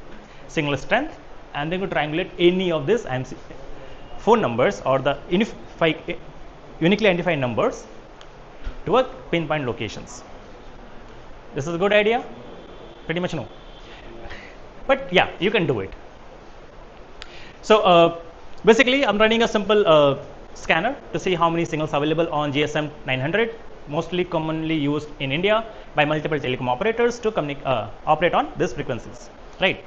single strength, and then you triangulate any of these phone numbers or the uniquely identified numbers to a pinpoint locations. This is a good idea? Pretty much no. But yeah, you can do it. So basically, I'm running a simple scanner to see how many signals available on GSM 900, mostly commonly used in India by multiple telecom operators to operate on these frequencies, right?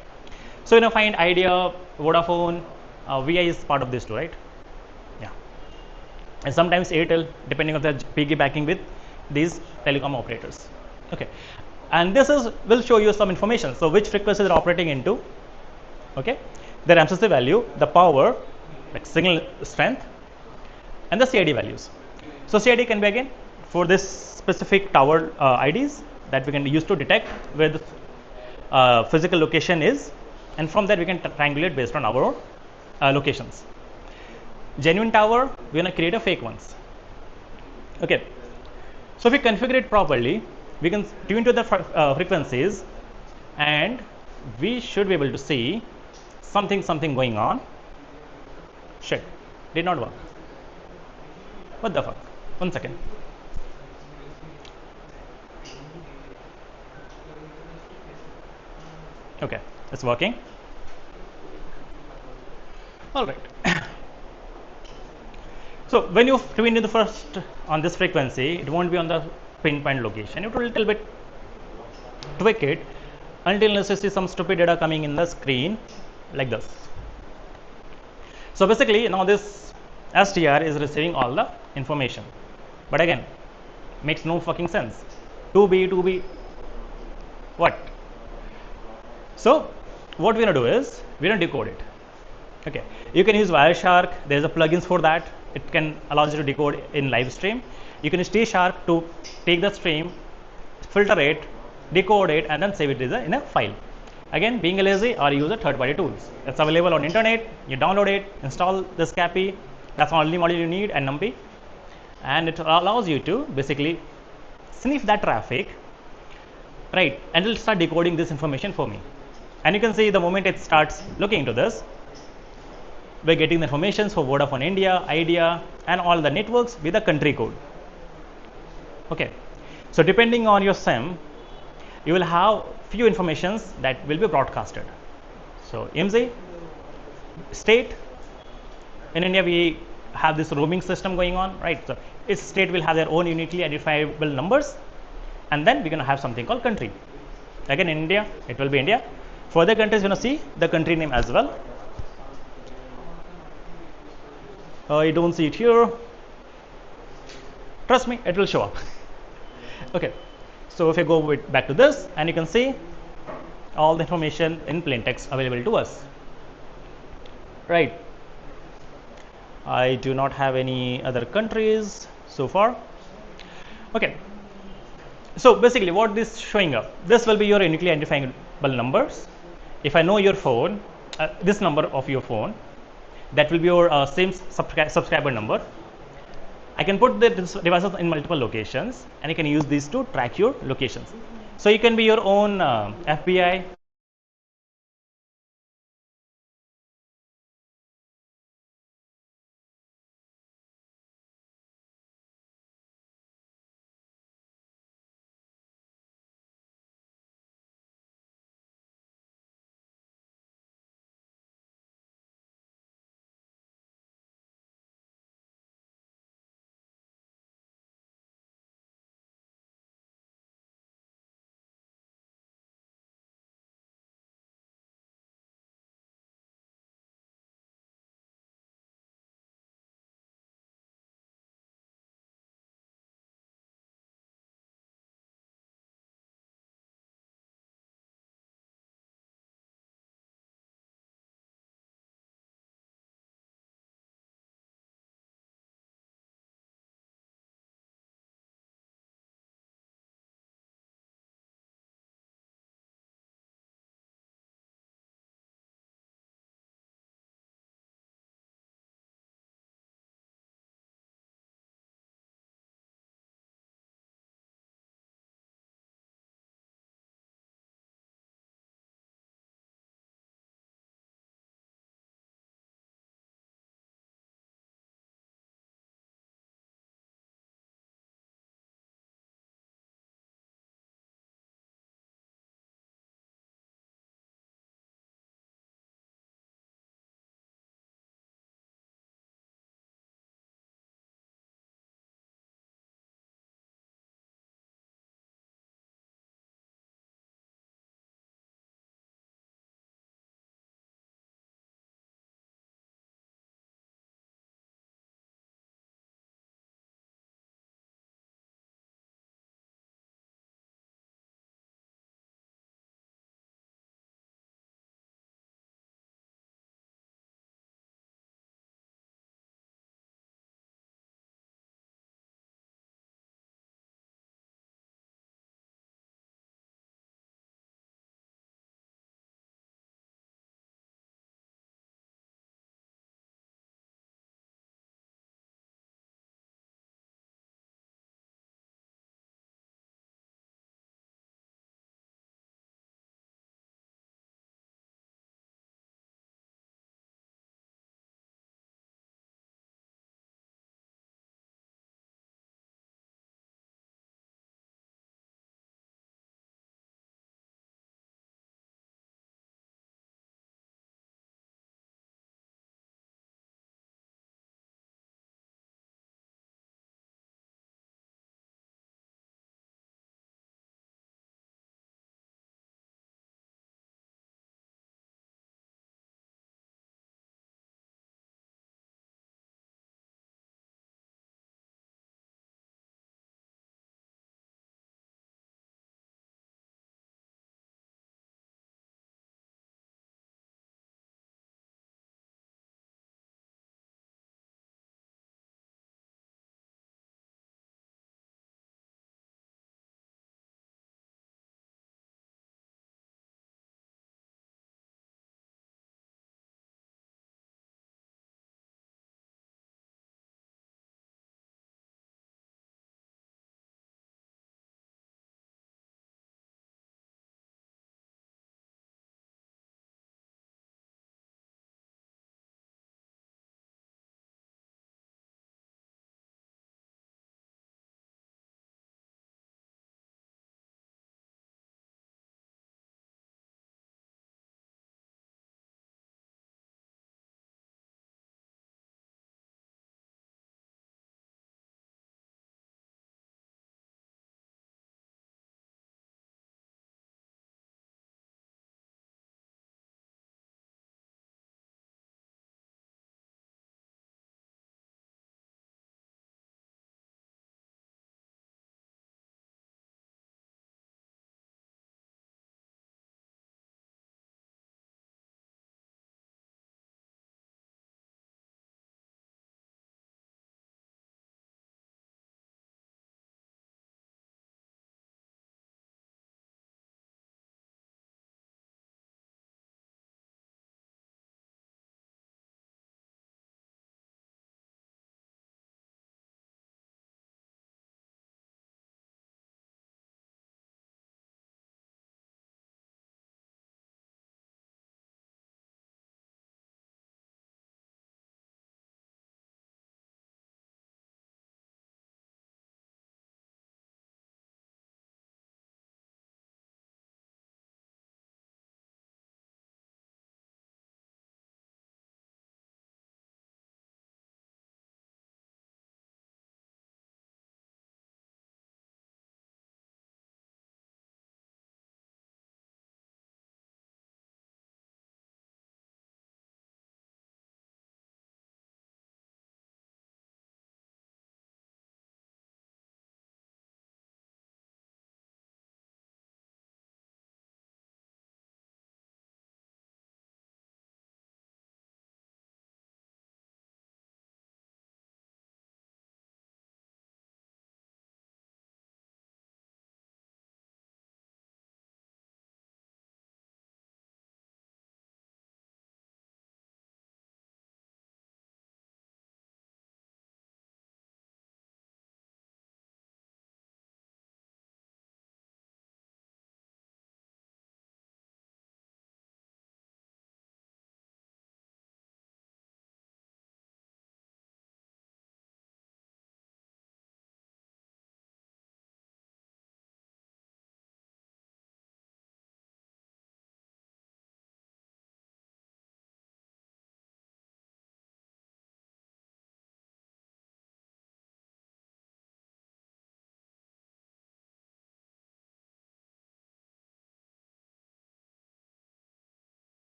So find Idea, Vodafone, VI is part of this too, right? Yeah. And sometimes Airtel, depending on the piggybacking with these telecom operators. Okay. And this will show you some information. So which frequency they're operating into. Okay. Their MCC value, the power, like signal strength, and the CID values. So CID can be again for this specific tower IDs that we can use to detect where the physical location is, and from there we can triangulate based on our own locations. Genuine tower, we're going to create a fake ones. Okay. So if we configure it properly, we can tune to the frequencies, and we should be able to see something going on. Shit, did not work. What the fuck? 1 second. Okay, it's working. All right. So when you tune in the first on this frequency, it won't be on the pinpoint location. It will a little bit tweak it until you see some stupid data coming in the screen like this. So basically now this STR is receiving all the information, but again makes no fucking sense. 2B what? So what we're gonna do is we're gonna decode it. Okay, you can use Wireshark. There's a plugins for that. It can allow you to decode in live stream. You can use T-Shark to take the stream, filter it, decode it, and then save it in a file. Again, being lazy, or use a third-party tools. It's available on internet. You download it, install this CAPI. That's the only module you need, and NumPy, and it allows you to basically sniff that traffic, right? And it'll start decoding this information for me. And you can see the moment it starts looking into this, we're getting the information for Vodafone India, Idea, and all the networks with the country code. Okay, so depending on your SIM, you will have few informations that will be broadcasted. So IMSI, state. In India, we have this roaming system going on, right? So each state will have their own uniquely identifiable numbers, and then we're going to have something called country. Again, in India, it will be India. For other countries, you're going to see the country name as well. I don't see it here. Trust me, it will show up. Okay, so if I go back to this, and you can see all the information in plain text available to us, right? I do not have any other countries so far. Okay, so basically what this showing up, this will be your uniquely identifiable numbers. If I know your phone, this number of your phone, that will be your same subscriber number. I can put the devices in multiple locations, and you can use these to track your locations. So you can be your own FBI